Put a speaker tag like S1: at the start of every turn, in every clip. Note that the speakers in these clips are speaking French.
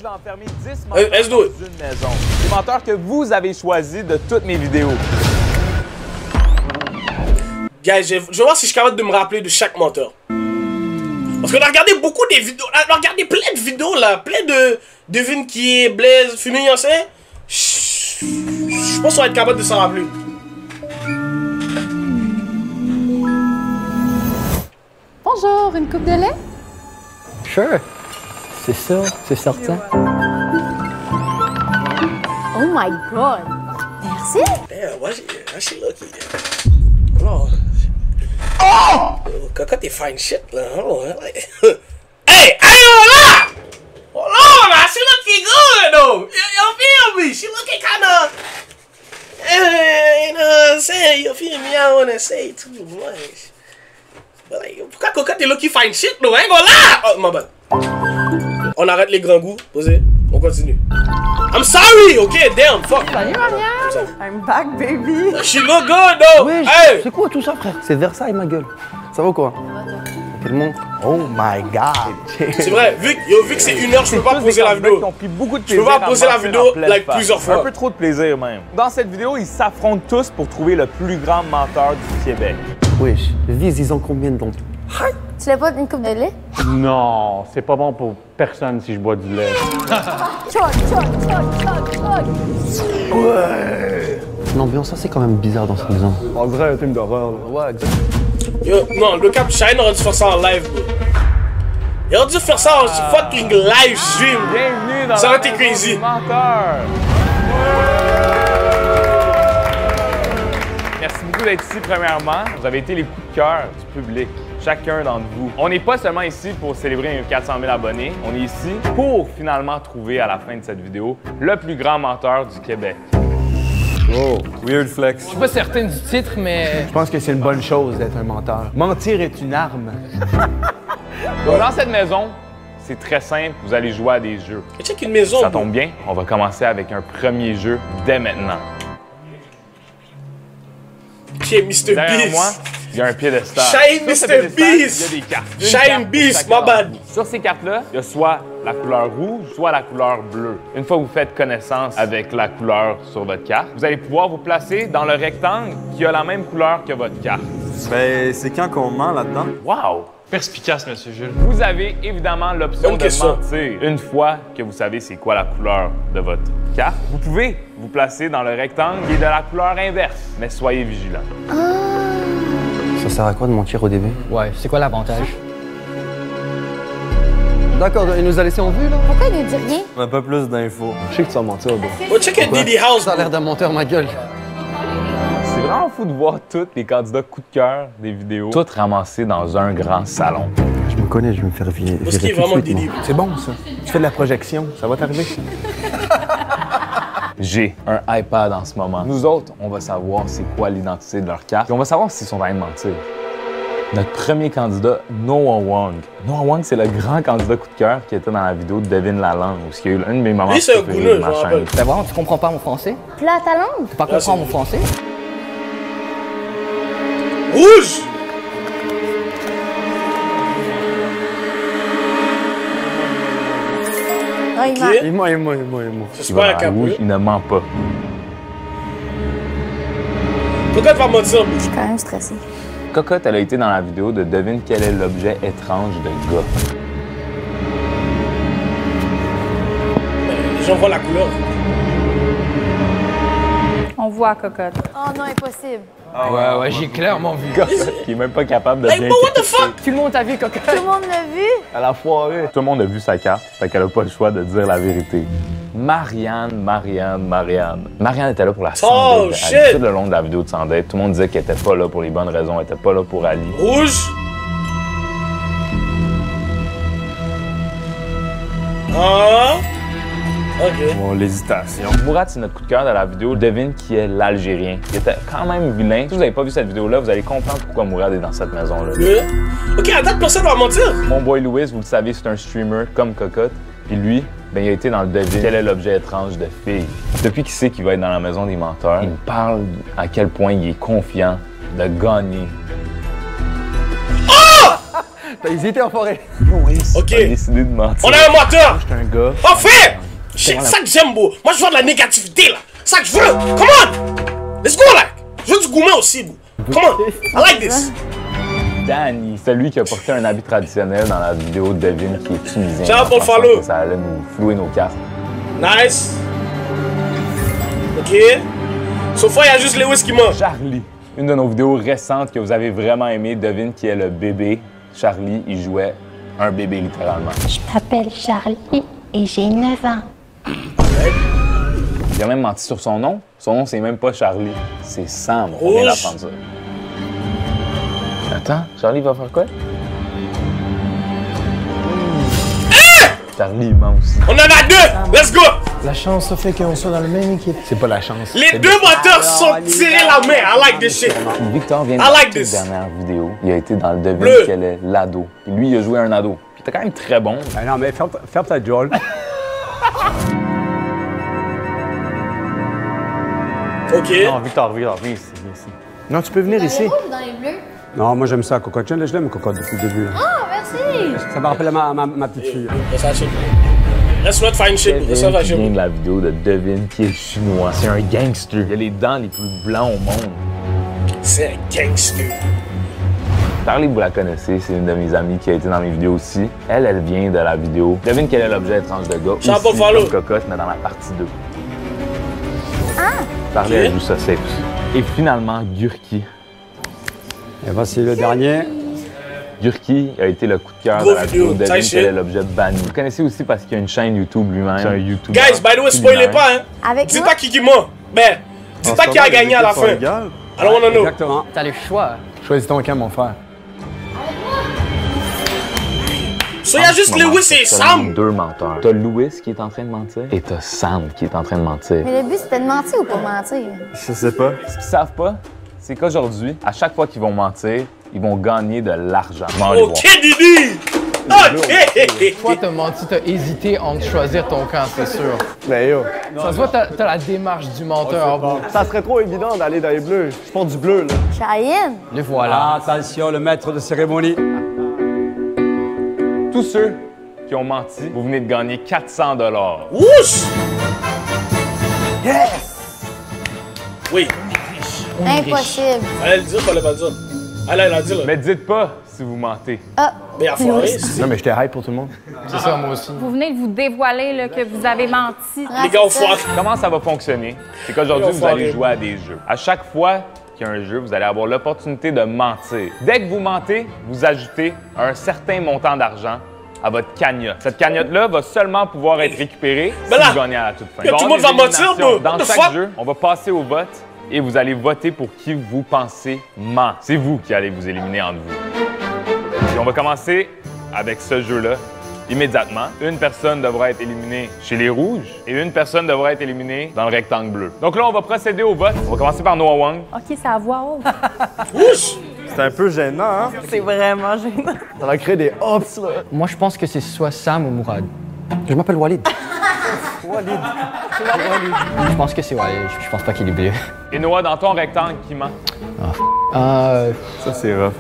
S1: vais enfermer 10 menteurs dans une maison. Les menteurs que vous avez choisis de toutes mes vidéos.
S2: Guys, je vais voir si je suis capable de me rappeler de chaque menteur. Parce qu'on a regardé beaucoup des vidéos, on a regardé plein de vidéos là, plein de devine qui est, Blaise, Fumé Yancin. Je pense qu'on va être capable de s'en rappeler.
S3: Bonjour, une coupe de lait?
S4: Sure, c'est ça, c'est certain.
S3: Oh my god! Merci!
S2: Damn, why she lucky? Oh! Oh! Cocotte est fine shit là. Oh, hey! I ain't gonna lie! Hold on, man, she looking good though. You feel me? She looking kinda. You know what I'm saying? You feel me? I don't wanna say too much. But like, pourquoi Cocotte est looking fine shit though? I ain't gonna lie! Oh, my bad. On arrête les grands goûts. Posez. On continue. I'm sorry, okay? Damn, fuck.
S3: Salut Marianne! I'm back, baby!
S2: She look good though!
S4: Oui,
S2: hey!
S4: c'est quoi tout ça, frère? C'est Versailles, ma gueule. Ça va quoi? Quel monde? Oh my god!
S2: C'est vrai, vu que c'est 1 heure, je peux pas poser la vidéo.
S1: Ont pris beaucoup de
S2: Je peux
S1: plaisir
S2: pas poser la vidéo like plusieurs fois.
S1: Un peu trop de plaisir même. Dans cette vidéo, ils s'affrontent tous pour trouver le plus grand menteur du Québec.
S4: Wesh, vise, ils ont combien de dents?
S3: Tu l'as pas une coupe de lait?
S5: Non, c'est pas bon pour personne si je bois du lait.
S3: Chug, chug, chug, chug, chug!
S4: Ouais! L'ambiance assez quand même bizarre dans cette maison.
S5: On dirait un film d'horreur, là.
S4: Ouais, exactement.
S2: Yo, non, le Cap Shine aurait dû faire ça en live, bro. Il aurait dû faire ça en fucking live stream.
S1: Bienvenue dans
S2: ça
S1: la
S2: aurait été
S1: maison
S2: crazy.
S1: du menteur. Merci beaucoup d'être ici, premièrement. Vous avez été les coups de cœur du public, chacun d'entre vous. On n'est pas seulement ici pour célébrer 400 000 abonnés, on est ici pour finalement trouver à la fin de cette vidéo le plus grand menteur du Québec.
S6: Oh, weird flex.
S7: Je suis pas certain du titre, mais...
S4: Je pense que c'est une bonne chose d'être un menteur. Mentir est une arme.
S1: Donc, dans cette maison, c'est très simple, vous allez jouer à des jeux.
S2: Check une maison,
S1: Ça tombe bien, on va commencer avec un premier jeu dès maintenant.
S2: Chez Mr.
S1: Derrière moi,
S2: Beast.
S1: il y a un piédestal.
S2: Shine
S1: Sur ce
S2: Mr.
S1: piédestal,
S2: Beast.
S1: il y a des cartes. Une
S2: Shine
S1: carte pour
S2: Beast,
S1: chacun
S2: my bad.
S1: d'entre vous. Sur ces cartes-là, il y a soit la couleur rouge, soit la couleur bleue. Une fois que vous faites connaissance avec la couleur sur votre carte, vous allez pouvoir vous placer dans le rectangle qui a la même couleur que votre carte.
S6: Ben, c'est quand qu'on ment là-dedans?
S1: Wow!
S7: Perspicace, Monsieur Jules.
S1: Vous avez évidemment l'option
S2: Bonne
S1: de
S2: question.
S1: mentir. Une fois que vous savez c'est quoi la couleur de votre carte, vous pouvez vous placer dans le rectangle qui est de la couleur inverse. Mais soyez vigilants.
S4: Ça sert à quoi de mentir au début?
S7: Ouais, c'est quoi l'avantage?
S4: D'accord, il nous a laissé en vue, là?
S3: Pourquoi il ne dit rien?
S6: Un peu plus d'infos.
S4: Je sais que tu vas mentir, bro.
S2: Oh, check a Diddy House,
S4: Ça a
S2: bro.
S4: l'air d'un menteur, ma gueule.
S1: C'est vraiment fou de voir tous les candidats coup de cœur des vidéos, tous ramassés dans un grand salon.
S4: Je me connais, je vais me faire virer.
S2: Parce qu'il est vraiment Diddy.
S4: C'est bon, ça. Tu fais de la projection, ça va t'arriver.
S1: J'ai un iPad en ce moment. Nous autres, on va savoir c'est quoi l'identité de leur carte et on va savoir s'ils sont en train de mentir. Notre premier candidat, Noah Wong. Noah Wong, c'est le grand candidat coup de cœur qui était dans la vidéo de Devine la langue, où il y a eu une de mes moments
S2: Lui, c'est un
S1: préférés
S2: gouleux,
S1: de ma
S2: je me
S1: chaîne.
S2: rappelle.
S7: Ben vraiment, tu comprends pas mon français?
S3: Plat ta langue?
S7: Tu pas comprendre mon français?
S2: Rouge!
S3: Ah, il
S2: Ok.
S3: ment.
S4: Et moi.
S2: C'est
S1: Il
S2: super
S1: va
S2: un
S1: dans la rouge,
S2: capot.
S1: il ne ment pas.
S2: Cocotte va mentir, bro.
S3: Je suis quand même stressée.
S1: Cocotte, elle a été dans la vidéo de Devine quel est l'objet étrange de gars.
S2: Les gens voient la couleur.
S8: On voit Cocotte.
S3: Oh non, impossible.
S7: Ouais, j'ai clairement vu.
S1: Cocotte, qui est même pas capable de
S2: Hey,
S1: bien
S2: bro, what the
S1: critiquer.
S2: fuck?
S7: Tout le monde t'a vu, Cocotte?
S3: Tout le monde l'a vu?
S4: À la foirée.
S1: Tout le monde a vu sa carte, fait qu'elle a pas le choix de dire la vérité. Marianne était là pour la
S2: Oh,
S1: Sandette.
S2: shit!
S1: Tout le long de la vidéo de Sandette, tout le monde disait qu'elle était pas là pour les bonnes raisons, elle était pas là pour Ali.
S2: Rouge. Ah. Ok.
S6: Bon, l'hésitation.
S1: Mourad, c'est notre coup de cœur de la vidéo. Devine qui est l'Algérien. Il était quand même vilain. Si vous n'avez pas vu cette vidéo-là, vous allez comprendre pourquoi Mourad est dans cette maison-là.
S2: Ok, à date, personne va mentir.
S1: Mon boy Louis, vous le savez, c'est un streamer comme Cocotte. Puis lui, ben, il a été dans le devine quel est l'objet étrange de fille. Depuis qu'il sait qu'il va être dans la maison des menteurs, il me parle à quel point il est confiant de gagner.
S4: T'as hésité en forêt.
S2: Ok.
S1: a décidé de mentir.
S2: On a un moteur.
S4: J'étais un gars.
S2: Enfin! C'est ça que j'aime, bro. Moi, je veux de la négativité, là. C'est ça que je veux. Come on! Let's go, like. Je veux du gourmet aussi, bro. Come on. I like this.
S1: Danny, celui qui a porté un habit traditionnel dans la vidéo de Devin qui est tunisien.
S2: Ciao,
S1: en
S2: bon
S1: pensant
S2: follow.
S1: que ça allait nous flouer nos casques.
S2: Nice. Ok. Sauf fois, il y a juste Lewis qui mange.
S1: Charlie, une de nos vidéos récentes que vous avez vraiment aimé, devine qui est le bébé. Charlie, il jouait un bébé littéralement.
S8: Je m'appelle Charlie et j'ai 9 ans.
S1: Il a même menti sur son nom. Son nom, c'est même pas Charlie, c'est Sam. On vient
S2: Rouge.
S1: d'apprendre ça. Attends, Charlie va faire quoi? Charlie, il ment aussi.
S2: On en a deux. Let's go.
S9: La chance fait qu'on soit dans la même équipe.
S4: C'est pas la chance.
S2: Les deux moteurs sont tirés la main. I like this shit.
S1: Victor vient de
S2: I like
S1: la
S2: this.
S1: dernière vidéo. Il a été dans le devine
S2: Bleu.
S1: quel est l'ado. Puis lui, il a joué un ado. Puis il était quand même très bon.
S4: Ah non, mais ferme ta gueule.
S2: Ok.
S5: Non, Victor, viens ici, viens ici.
S4: Non, tu peux venir ici.
S3: Dans les bleus.
S4: Non, moi j'aime ça, cocotte. Je l'aime, cocotte, depuis le début.
S3: Ah, merci.
S4: Ça me rappelle ma petite fille.
S2: Let's not find shit, bro. Ça va,
S1: Qui vient de la vidéo de Devin qui est chinois. C'est un gangster. Il a les dents les plus blancs au monde.
S2: C'est un gangster.
S1: Charlie, vous la connaissez, c'est une de mes amies qui a été dans mes vidéos aussi. Elle vient de la vidéo. Devine quel est l'objet étrange de gars.
S2: Jean
S1: Aussi,
S2: Paul
S1: comme cocotte, mais dans la partie 2. Charlie,
S2: Ok.
S1: elle joue ça safe. Et finalement, Gurki.
S4: Et voici le dernier.
S1: Gurki a été le coup de cœur
S2: Gros
S1: de la vidéo.
S2: vidéo,
S1: Devine
S2: ça,
S1: quel
S2: shit.
S1: est l'objet banni. Vous connaissez aussi parce qu'il y a une chaîne YouTube lui-même. C'est un YouTube.
S2: Guys, by the way, spoilez pas, hein.
S3: Avec
S2: Dites
S3: moi?
S2: pas qui ment. Ben, dites pas qui a gagné à la fin. I don't wanna know.
S4: Exactement.
S7: T'as le choix.
S4: Choisis ton camp, mon frère.
S2: So, il y a juste Lewis et Sam.
S1: Deux menteurs. T'as Louis qui est en train de mentir et t'as Sam qui est en train de mentir.
S3: Mais le but, c'était de mentir ou pas mentir?
S6: Je sais pas.
S1: Ce qu'ils savent pas, c'est qu'aujourd'hui, à chaque fois qu'ils vont mentir, ils vont gagner de l'argent. Je vais aller voir.
S2: Ok, Didi. Ok.
S7: Toi, t'as menti, t'as hésité entre choisir ton camp, c'est sûr.
S4: Mais yo.
S7: Ça se voit, t'as la démarche du menteur en vous.
S4: Ça serait trop évident d'aller dans les bleus. Je porte du bleu, là.
S3: Cheyenne.
S7: Le voilà.
S4: Attention, le maître de cérémonie.
S1: Tous ceux qui ont menti, vous venez de gagner 400 $.
S2: Wouch. Oui.
S3: Impossible.
S2: Fallait le dire, fallait pas le dire. Allez, elle a dit, là.
S1: Mais dites pas si vous mentez.
S3: Ah,
S2: Mais à foirer,
S4: Non, mais j'étais hype pour tout le monde.
S7: C'est ça, moi aussi.
S10: Vous venez de vous dévoiler là, que vous avez menti.
S2: les gars, au foire.
S1: Comment ça va fonctionner? C'est qu'aujourd'hui, vous allez jouer à des jeux. À chaque fois qu'il y a un jeu, vous allez avoir l'opportunité de mentir. Dès que vous mentez, vous ajoutez un certain montant d'argent à votre cagnotte. Cette cagnotte-là va seulement pouvoir être récupérée si
S2: Mais là,
S1: vous gagnez à la toute fin.
S2: tout le
S1: Il
S2: monde
S1: va y avoir
S2: va
S1: des
S2: mentir,
S1: éliminations.
S2: bro.
S1: Dans
S2: What the
S1: chaque
S2: fuck?
S1: jeu, on va passer au vote et vous allez voter pour qui vous pensez ment. C'est vous qui allez vous éliminer entre vous. Et on va commencer avec ce jeu-là. Immédiatement, une personne devra être éliminée chez les rouges et une personne devra être éliminée dans le rectangle bleu. Donc là, on va procéder au vote. On va commencer par Noah Wong.
S10: OK, c'est à voix haute.
S2: Wouch.
S6: C'est un peu gênant, hein?
S10: C'est vraiment gênant.
S4: Ça va créer des hops, là.
S7: Moi, je pense que c'est soit Sam ou Mourad.
S4: Je m'appelle Walid.
S7: Je pense que c'est Walid. Je pense pas qu'il est bleu.
S1: Et Noah, dans ton rectangle, qui ment?
S6: Ça, c'est rough.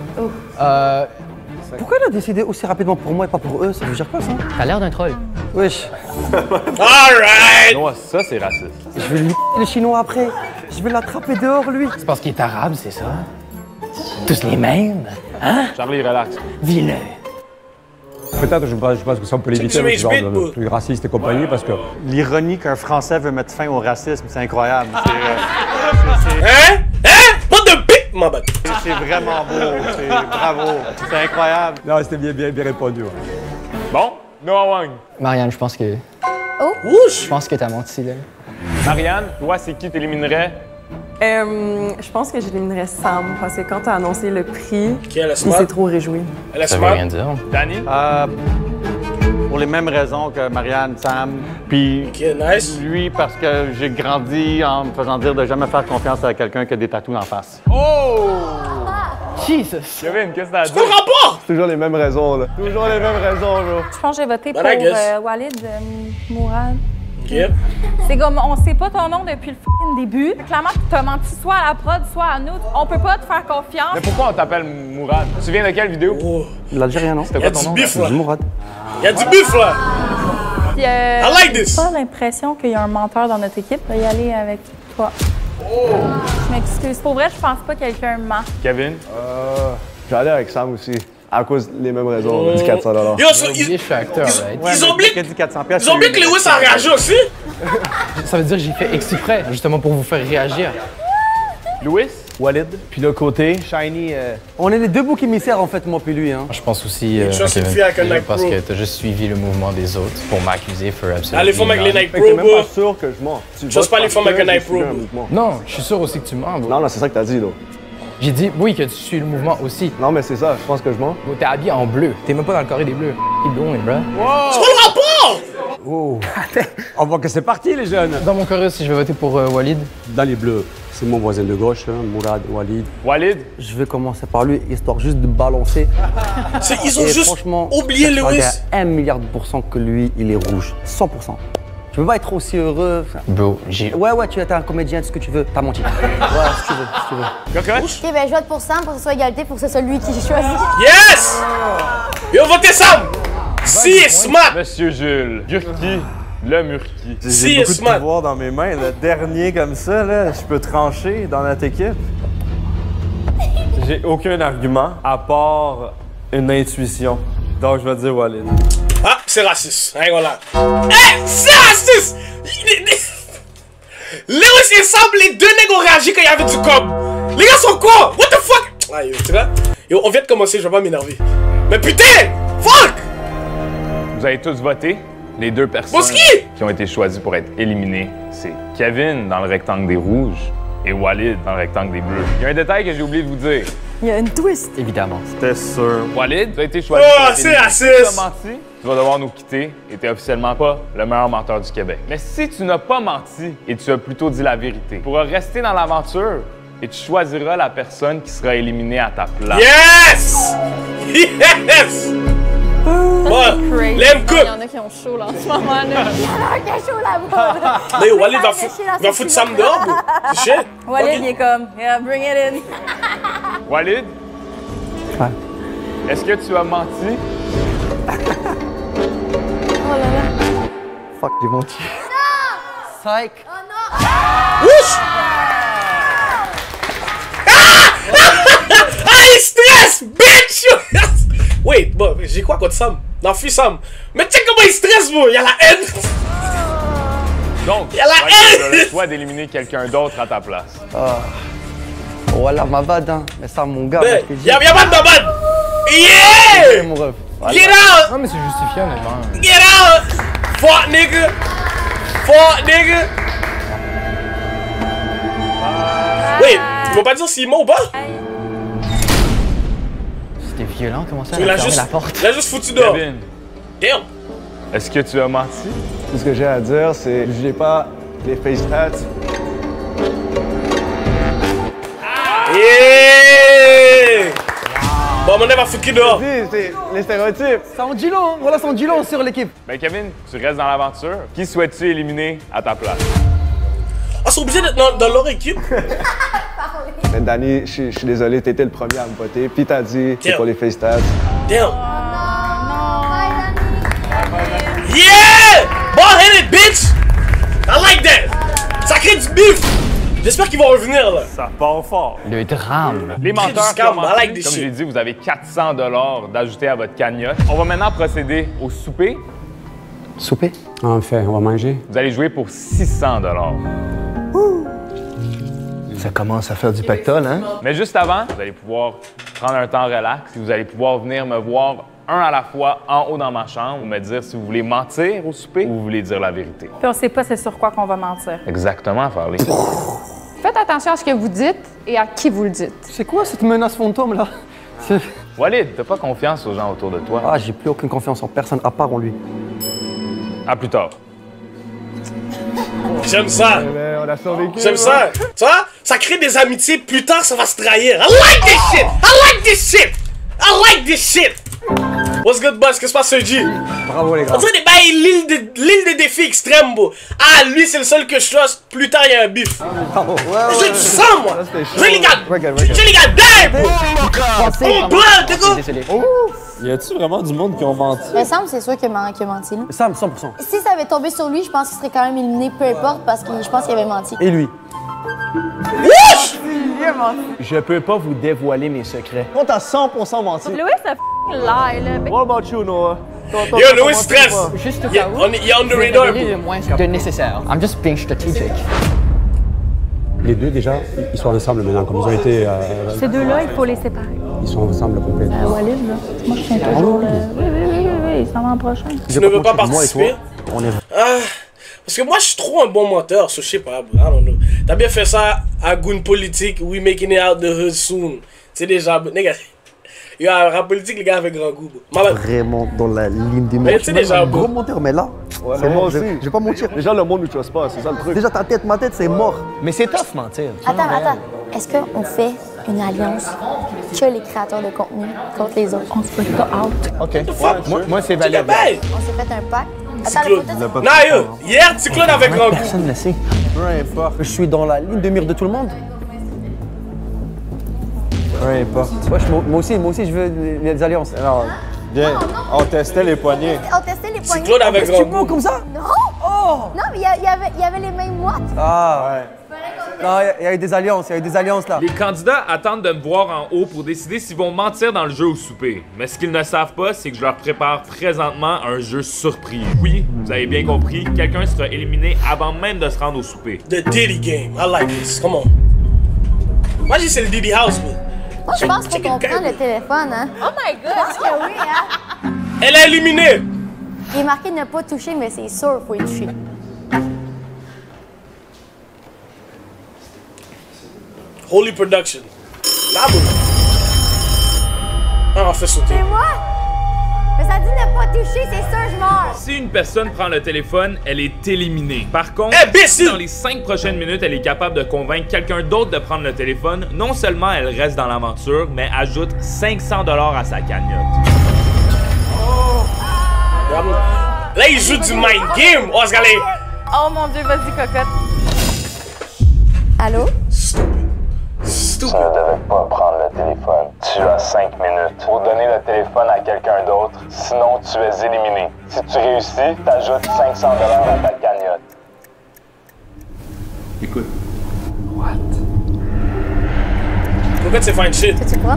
S4: Pourquoi il a décidé aussi rapidement pour moi et pas pour eux? Ça veut dire quoi, ça?
S7: T'as l'air d'un troll.
S4: Wesh.
S2: All right.
S1: Noah, ça, c'est raciste.
S4: Je vais lui le chinois après. Je vais l'attraper dehors, lui.
S7: C'est parce qu'il est arabe, c'est ça? Tous les mêmes?
S1: Charlie, relax.
S7: Vilain.
S4: Peut-être, je pense que ça, on peut l'éviter
S2: Tu
S4: avec ce genre
S2: m'expliques,
S4: de
S2: moi.
S4: trucs racistes et compagnie, parce que...
S5: L'ironie qu'un Français veut mettre fin au racisme, c'est incroyable.
S2: Hein? Hein? Pas de bip, ma bad.
S5: C'est vraiment beau. Bravo. C'est incroyable.
S4: Non, c'était bien répondu. Ouais.
S1: Bon, Noah Wong.
S7: Marianne, je pense que
S2: Wouch.
S7: t'as menti, là.
S1: Marianne, toi, c'est qui t'éliminerais?
S10: Je pense que j'éliminerais Sam parce que quand t'as annoncé le prix,
S2: Ok, elle est
S10: il
S2: smart.
S10: s'est trop réjoui.
S2: Elle est
S7: Ça veut
S2: smart.
S7: rien dire.
S1: Danny?
S5: Pour les mêmes raisons que Marianne, Sam, puis
S2: Ok, nice.
S5: lui parce que j'ai grandi en me faisant dire de jamais faire confiance à quelqu'un qui a des tatous en face.
S1: Oh!
S7: Jesus!
S1: Kevin, qu'est-ce que t'as à dire?
S2: Quel rapport?
S4: C'est toujours les mêmes raisons, là. Toujours les mêmes raisons, là.
S10: Je pense que j'ai voté
S2: Ben,
S10: pour
S2: I guess.
S10: Walid Mourad.
S2: Ok.
S11: C'est comme, on sait pas ton nom depuis le f***ing début. Clairement, t'as menti soit à la prod, soit à nous. On peut pas te faire confiance.
S1: Mais pourquoi on t'appelle Mourad? Tu viens de quelle vidéo?
S4: L'Algérien, non?
S1: C'était quoi ton nom?
S4: C'est Mourad.
S2: Il y a du bif là!
S11: Puis,
S2: I like this!
S11: J'ai pas l'impression qu'il y a un menteur dans notre équipe. Je vais y aller avec toi. Je m'excuse. Pour vrai, je pense pas que quelqu'un ment.
S1: Kevin?
S6: J'allais avec Sam aussi. À cause des mêmes raisons, du 400 $.
S2: Yo, ils ont oublié que Lewis a réagi aussi?
S7: Ça veut dire que j'ai fait exprès, justement pour vous faire réagir.
S1: Louis?
S6: Walid. Puis l'autre côté, Shiny.
S4: On est les deux boucs émissaires en fait, moi puis lui. Hein.
S7: Je pense aussi
S2: Une chose, c'est une fille avec un Nike
S7: parce
S2: Pro.
S7: que t'as juste suivi le mouvement des autres pour m'accuser for absolument.
S2: Allez, faut avec les Nike
S6: Fait que t'es
S2: Pro,
S6: même
S2: bro.
S6: pas sûr que je mens.
S2: J'ose pas les femmes avec un Nike Pro.
S7: Non, je suis sûr aussi que tu mens. Bro.
S6: Non, non, c'est ça que t'as dit, là.
S7: J'ai dit oui que tu suis le mouvement aussi.
S6: Non, mais c'est ça, je pense que je mens.
S7: Bro, t'es habillé en bleu. T'es même pas dans le carré des bleus. Keep going, bro.
S2: C'est quoi le rapport?
S12: Oh! On voit que c'est parti, les jeunes!
S7: Dans mon chorus, je vais voter pour Walid.
S12: Dans les bleus, c'est mon voisin de gauche, hein, Mourad, Walid.
S1: Walid?
S4: Je vais commencer par lui, histoire juste de balancer.
S2: Ils ont
S4: Et
S2: juste
S4: franchement,
S2: oublié
S4: je crois
S2: Lewis.
S4: qu'il y a 1 milliard de pourcents que lui, il est rouge. 100%. Tu peux pas être aussi heureux.
S7: Bro, j'ai...
S4: Ouais, tu es un comédien, tout ce que tu veux. T'as menti. Ouais, si tu veux.
S1: Cocotte?
S3: Ok, ben je vote pour Sam pour que ce soit égalité, pour que ce soit lui qui choisit.
S2: Yes! Yo, votez Sam! Si est smart!
S1: Monsieur Jules. Gurki. Le Murki.
S2: Si
S6: J'ai
S2: est
S6: beaucoup de
S2: smart!
S6: pouvoir dans mes mains. Le dernier comme ça, là, je peux trancher dans notre équipe. J'ai aucun argument à part une intuition. Donc, je vais dire Walid.
S2: Ah, c'est raciste. Rien là. Hey, c'est raciste! Lewis et Sam, les deux nègres ont réagi quand il y avait du cob. Les gars sont quoi? What the fuck? Ah, yo, tu vois? Yo, on vient de commencer, je vais pas m'énerver. Mais putain! Fuck!
S1: Vous avez tous voté. Les deux personnes
S2: Boski!
S1: qui ont été choisies pour être éliminées, c'est Kevin dans le rectangle des rouges et Walid dans le rectangle des bleus. Il y a un détail que j'ai oublié de vous dire.
S11: Il y a une twist.
S7: Évidemment.
S6: C'était sûr.
S1: Walid, tu as été choisi
S2: Oh,
S1: pour être
S2: c'est
S1: éliminé.
S2: raciste!
S1: Si tu as menti, tu vas devoir nous quitter et tu n'es officiellement pas le meilleur menteur du Québec. Mais si tu n'as pas menti et tu as plutôt dit la vérité, tu pourras rester dans l'aventure et tu choisiras la personne qui sera éliminée à ta place.
S2: Yes! Yes! Ouais, l'aime
S11: Il
S2: cook!
S11: y en a qui ont chaud là en ce moment. Là.
S3: Il y en a un qui a chaud là-bas.
S2: Mais Walid va foutre Sam dehors, bro. C'est chiant.
S11: Walid,
S2: Ok.
S11: il est comme, yeah, bring it in.
S1: Walid,
S4: Ouais.
S1: est-ce que tu as menti?
S3: Oh là là.
S4: Fuck, j'ai menti. Psych.
S2: Ouch! Ah, il stresse, bitch! Wait, bon, j'ai quoi contre Sam? Non, fuis Sam. Mais tu sais comment il stresse, bro? Il y a la haine.
S1: Donc,
S2: Il y a la
S1: tu as le
S2: haine.
S1: choix d'éliminer quelqu'un d'autre à ta place.
S4: Voilà, ma bad, hein. Mais ça, mon gars,
S2: Mais,
S4: je t'ai dit.
S2: y a pas de babane. Yeah!
S4: Mon ref.
S2: Get out!
S7: Non, mais c'est justifié, honnêtement.
S2: Get out! Fuck, nigga! Fuck, nigga! Wait, tu vas pas dire s'il ment ou pas?
S7: C'était violent, comment ça?
S2: Il
S7: Elle a
S2: a
S7: fermé
S2: juste,
S7: la porte.
S2: il a juste foutu dehors.
S1: Kevin,
S2: Damn!
S1: est-ce que tu as menti?
S6: Tout ce que j'ai à dire, c'est jugez pas les face tats.
S2: Yeah! Bon, mon va foutre dehors.
S6: C'est les stéréotypes.
S4: Ça en dit long, voilà, ça en dit long sur l'équipe.
S1: Ben Kevin, tu restes dans l'aventure. Qui souhaites-tu éliminer à ta place?
S2: Ah, c'est obligé d'être dans leur équipe?
S6: Mais Danny, je suis désolé, t'étais le premier à me voter. Puis t'as dit, c'est
S2: Tiens.
S6: pour les face tats.
S2: Damn! Yeah! Ball-headed bitch! I like that! Ça crée du bif! J'espère qu'ils vont revenir là.
S6: Ça part fort.
S7: Le drame.
S1: Les menteurs qui ont
S2: scam, I
S1: menti,
S2: like this
S1: comme
S2: shit.
S1: j'ai dit, vous avez 400 $ d'ajouter à votre cagnotte. On va maintenant procéder au souper.
S4: Souper.
S12: Enfin, on va manger.
S1: Vous allez jouer pour 600 $.
S4: Ça commence à faire du pactole, hein?
S1: Mais juste avant, vous allez pouvoir prendre un temps relax et vous allez pouvoir venir me voir un à la fois en haut dans ma chambre ou me dire si vous voulez mentir au souper ou vous voulez dire la vérité.
S11: Puis on sait pas c'est sur quoi qu'on va mentir.
S1: Exactement, Farley.
S13: Faites attention à ce que vous dites et à qui vous le dites.
S4: C'est quoi cette menace fantôme là?
S1: Walid, t'as pas confiance aux gens autour de toi.
S4: Ah, j'ai plus aucune confiance en personne à part en lui.
S1: À plus tard.
S2: J'aime ça!
S6: On a survécu.
S2: J'aime ça! Tu vois? Ça crée des amitiés, plus tard ça va se trahir. I like this shit! I like this shit! I like this shit! What's good, boss? Qu'est-ce qui se passe, Sergi?
S4: Bravo, les gars.
S2: On dirait des bails l'île des défis extrêmes, bro. Ah, lui, c'est le seul que je trust. Plus tard, il y a un bif. J'ai du sang, moi. J'ai les gars. J'ai les gars dead, bro. Oh, blood, t'es quoi?
S14: Y a-tu vraiment du monde qui ont menti?
S3: Mais Sam, c'est sûr qu'il a menti, là.
S4: Sam, 100%.
S3: Si ça avait tombé sur lui, je pense qu'il serait quand même éliminé, peu importe, parce que je pense qu'il avait menti.
S4: Et lui?
S2: Wesh!
S4: Je peux pas vous dévoiler mes secrets. On t'a 100% menti.
S11: Louis, ça lie, là.
S4: What about you, Noah?
S2: Yo, Louis stress.
S7: Juste au
S2: Il
S7: cas où,
S2: est on the
S7: je vais
S2: radar,
S7: révéler
S2: bro.
S7: le moins de nécessaire. I'm just being strategic.
S12: Les deux, déjà, ils sont ensemble maintenant, comme ils ont été...
S11: Ces deux-là, il faut les séparer.
S12: Ils sont ensemble complètement.
S11: Walid, là. Moi, je tiens toujours. Oui, il s'en va en prochain.
S2: Tu ne veux pas participer? Ah, parce que moi, je suis trop un bon menteur, so je sais pas, I don't know. T'as bien fait ça à Goon Politique, we making it out the hood soon. C'est déjà, nigga. Il y a un rap politique, les gars, avec grand goût.
S4: Vraiment dans la ligne du
S2: Mais
S4: monde.
S2: tu sais déjà,
S4: un gros menteur, mais là,
S6: Ouais,
S4: c'est
S6: moi
S4: mort,
S6: aussi.
S4: je vais pas mentir.
S6: Déjà, le monde ne trust pas, c'est ça le truc.
S4: Déjà, ta tête, ma tête, c'est mort.
S9: Mais c'est tough mentir.
S3: Attends. Est-ce qu'on fait une alliance que les créateurs de contenu contre les autres? On se fait pas out.
S9: OK. Moi, c'est valide.
S3: On s'est fait un pacte. Attends, le photo,
S2: Nah, yo, hier, Cyclone avec grand goût.
S4: Personne ne le sait. Peu importe. Je suis dans la ligne de mire de tout le monde.
S14: Peu importe.
S4: Moi aussi, je veux les alliances.
S14: Alors, bien, on testait les poignets.
S3: on testait les poignées.
S2: Cyclone avec grand
S4: Tu
S2: goût.
S4: mens comme ça?
S3: Non!
S4: Oh!
S3: Non, mais il y avait les mêmes moites.
S4: Ah, ouais. Non, il y a eu des alliances, là.
S1: Les candidats attendent de me voir en haut pour décider s'ils vont mentir dans le jeu au souper. Mais ce qu'ils ne savent pas, c'est que je leur prépare présentement un jeu surprise. Oui, vous avez bien compris, quelqu'un sera éliminé avant même de se rendre au souper.
S2: The Diddy game, I like this, come on. Moi, j'ai c'est le Diddy House, man.
S3: Moi, je pense qu'il faut qu'on prenne le téléphone, hein.
S11: Oh my God!
S3: Je pense que oui, hein.
S2: Elle est éliminée.
S3: Il est marqué ne pas toucher, mais c'est sûr qu'il faut y toucher.
S2: Holy Production. Là, bro. Ah, on fait sauter.
S3: C'est moi? Mais ça dit ne pas toucher, c'est sûr, je meurs.
S1: Si une personne prend le téléphone, elle est éliminée. Par contre,
S2: Imbécile!
S1: si dans les 5 prochaines minutes, elle est capable de convaincre quelqu'un d'autre de prendre le téléphone, non seulement elle reste dans l'aventure, mais ajoute 500 $ à sa cagnotte.
S2: Là, il joue du mind game. Oh, ce gars-là.
S11: Oh mon Dieu, vas-y, cocotte.
S3: Allô?
S15: Tu ne devais pas prendre le téléphone. Tu as 5 minutes pour donner le téléphone à quelqu'un d'autre, sinon tu es éliminé. Si tu réussis, t'ajoutes 500 $ à ta cagnotte.
S1: Écoute.
S2: Pourquoi c'est fine shit?
S3: Tu crois?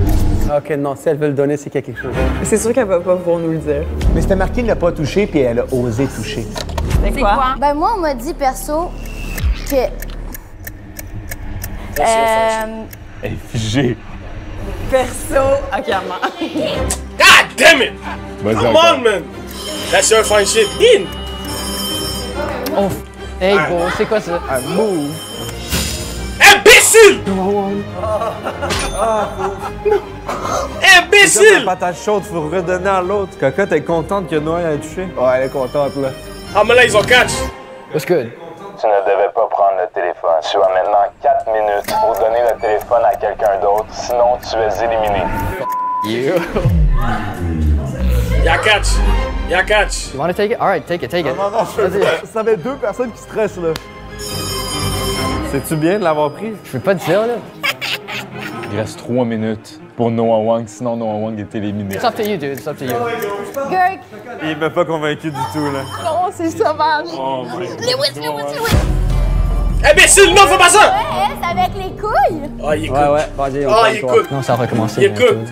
S4: Ok, non, si elle veut le donner, c'est qu'il y a quelque chose.
S10: C'est sûr qu'elle va pas pouvoir nous le dire.
S9: Mais c'était marqué ne pas toucher, puis elle a osé toucher.
S11: C'est quoi?
S3: Ben, moi, on m'a dit perso que.
S1: Elle est figée.
S10: Perso, ah, clairement.
S2: God damn it!
S1: Vas-y
S2: Come
S1: encore.
S2: on, man! That's your fine shit. In!
S7: Oh, hey gros, c'est quoi ça?
S4: Move.
S2: Imbécile! Imbécile!
S14: Patate chaude, faut redonner à l'autre. Cocotte est contente que Noah ait touché.
S6: Ouais, elle est contente, là.
S2: Ah, mais là, ils ont catch.
S7: What's good?
S15: Tu ne devais pas prendre le téléphone. Tu as maintenant 4 minutes pour donner le téléphone à quelqu'un d'autre, sinon tu es éliminé.
S2: Y'a catch. Y'a catch.
S7: You wanna take it? Alright, take it. Vas-y.
S6: Ça avait 2 personnes qui stressent, là.
S14: C'est-tu bien de l'avoir pris?
S7: Je peux pas te dire, là.
S1: Il reste 3 minutes pour Noah Wang, sinon Noah Wang est éliminé.
S7: It's up to you, dude. It's up to you.
S3: Gurk!
S14: Il m'a pas convaincu du tout, là.
S11: Non, c'est sauvage.
S1: Oh my
S3: Lewis!
S2: Imbécile, non, fais pas ça!
S3: Ouais, c'est avec les couilles!
S2: Ah, il écoute.
S4: Ouais, vas-y, on
S2: Ah,
S4: prend
S2: il
S4: toi.
S2: écoute.
S7: Non, ça va recommencer.
S2: Il écoute.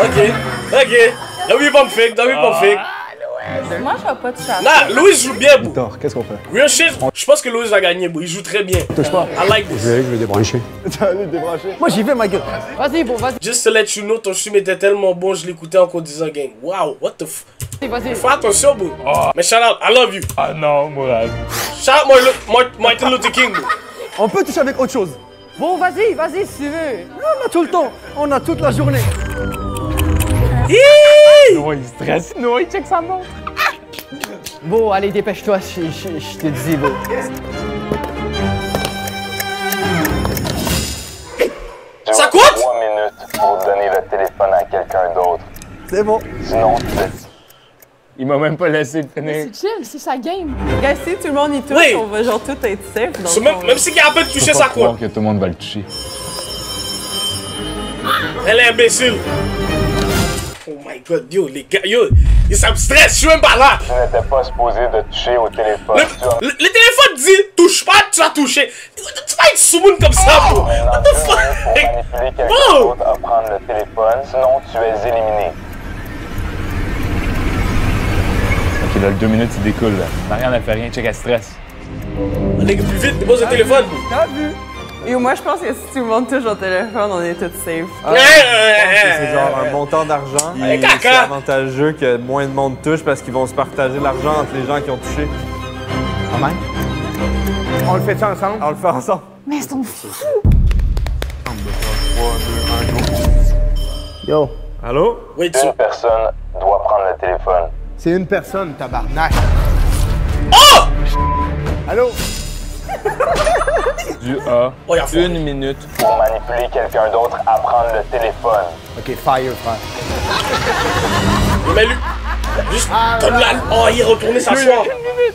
S2: Ok. Là, oui, pas me fake. Là, oui, pas me fake.
S11: Moi, je vais pas te chasser.
S2: Nah, Louis joue bien, bro.
S6: Victor, qu'est-ce qu'on fait?
S2: Real shit, je pense que Louis va gagner, bro. Il joue très bien.
S4: Touche pas.
S2: I like this.
S12: Je vais débrancher.
S6: T'as allé débrancher?
S4: Moi, j'y vais, ma gueule.
S7: Vas-y, bro, vas-y.
S2: Just to let you know, ton stream était tellement bon, je l'écoutais encore 10 ans, gang. Wow, what the f...
S7: Vas-y.
S2: Fais attention, bro. Mais shout out, I love you.
S1: Ah non, Mourad.
S2: Shout out Martin Luther King, bro.
S4: On peut toucher avec autre chose.
S7: Bon, vas-y si tu veux.
S4: On a tout le temps. On a toute la journée.
S1: Noah, il stresse. Noah, il check sa montre.
S7: Bon, allez, dépêche-toi, je te dis, bon.
S15: minutes pour donner le téléphone à quelqu'un d'autre.
S4: C'est bon.
S15: Sinon, tu vas...
S1: Il m'a même pas laissé finir.
S13: C'est chill, c'est sa game.
S10: Gars, si tout le monde y touche,
S2: Oui.
S10: on va genre tout être safe. Dans
S2: Même si quelqu'un peut toucher sa quoi.
S1: Que tout le monde va le toucher.
S2: Elle est imbécile. Oh my god, yo, les gars, yo, ça me stresse, je suis même pas là.
S15: Tu n'étais pas supposé de toucher au téléphone.
S2: Le téléphone dit touche pas, tu as touché. Tu vas être sous-moon comme ça, bro. What the fuck?
S15: Pour manipuler quelqu'un d'autre à prendre le téléphone, sinon tu es éliminé.
S1: Ok, là, le 2 minutes, il découle, là. Marianne, elle fait rien, check, elle stresse.
S2: Allez, plus vite, dépose le téléphone.
S10: T'as vu? Et moi, je pense que si tout le monde touche au téléphone, on est tous safe.
S14: C'est genre un montant d'argent.
S2: Hey,
S14: C'est
S2: caca.
S14: avantageux que moins de monde touche parce qu'ils vont se partager l'argent entre les gens qui ont touché.
S4: Quand même. On le fait ça ensemble?
S14: On le fait ensemble.
S13: Mais ils sont fous.
S14: 3, 2, 1, go.
S4: Yo.
S14: Allô?
S2: Oui,
S15: Une personne doit prendre le téléphone.
S4: C'est une personne, tabarnak.
S2: Oh!
S4: Allô?
S1: Du A,
S2: Oh, y'a
S1: 1 minute.
S15: Pour manipuler quelqu'un d'autre à prendre le téléphone.
S4: Ok, fire, frère.
S2: Mais lui, juste donne la... Oh, il est retourné s'asseoir.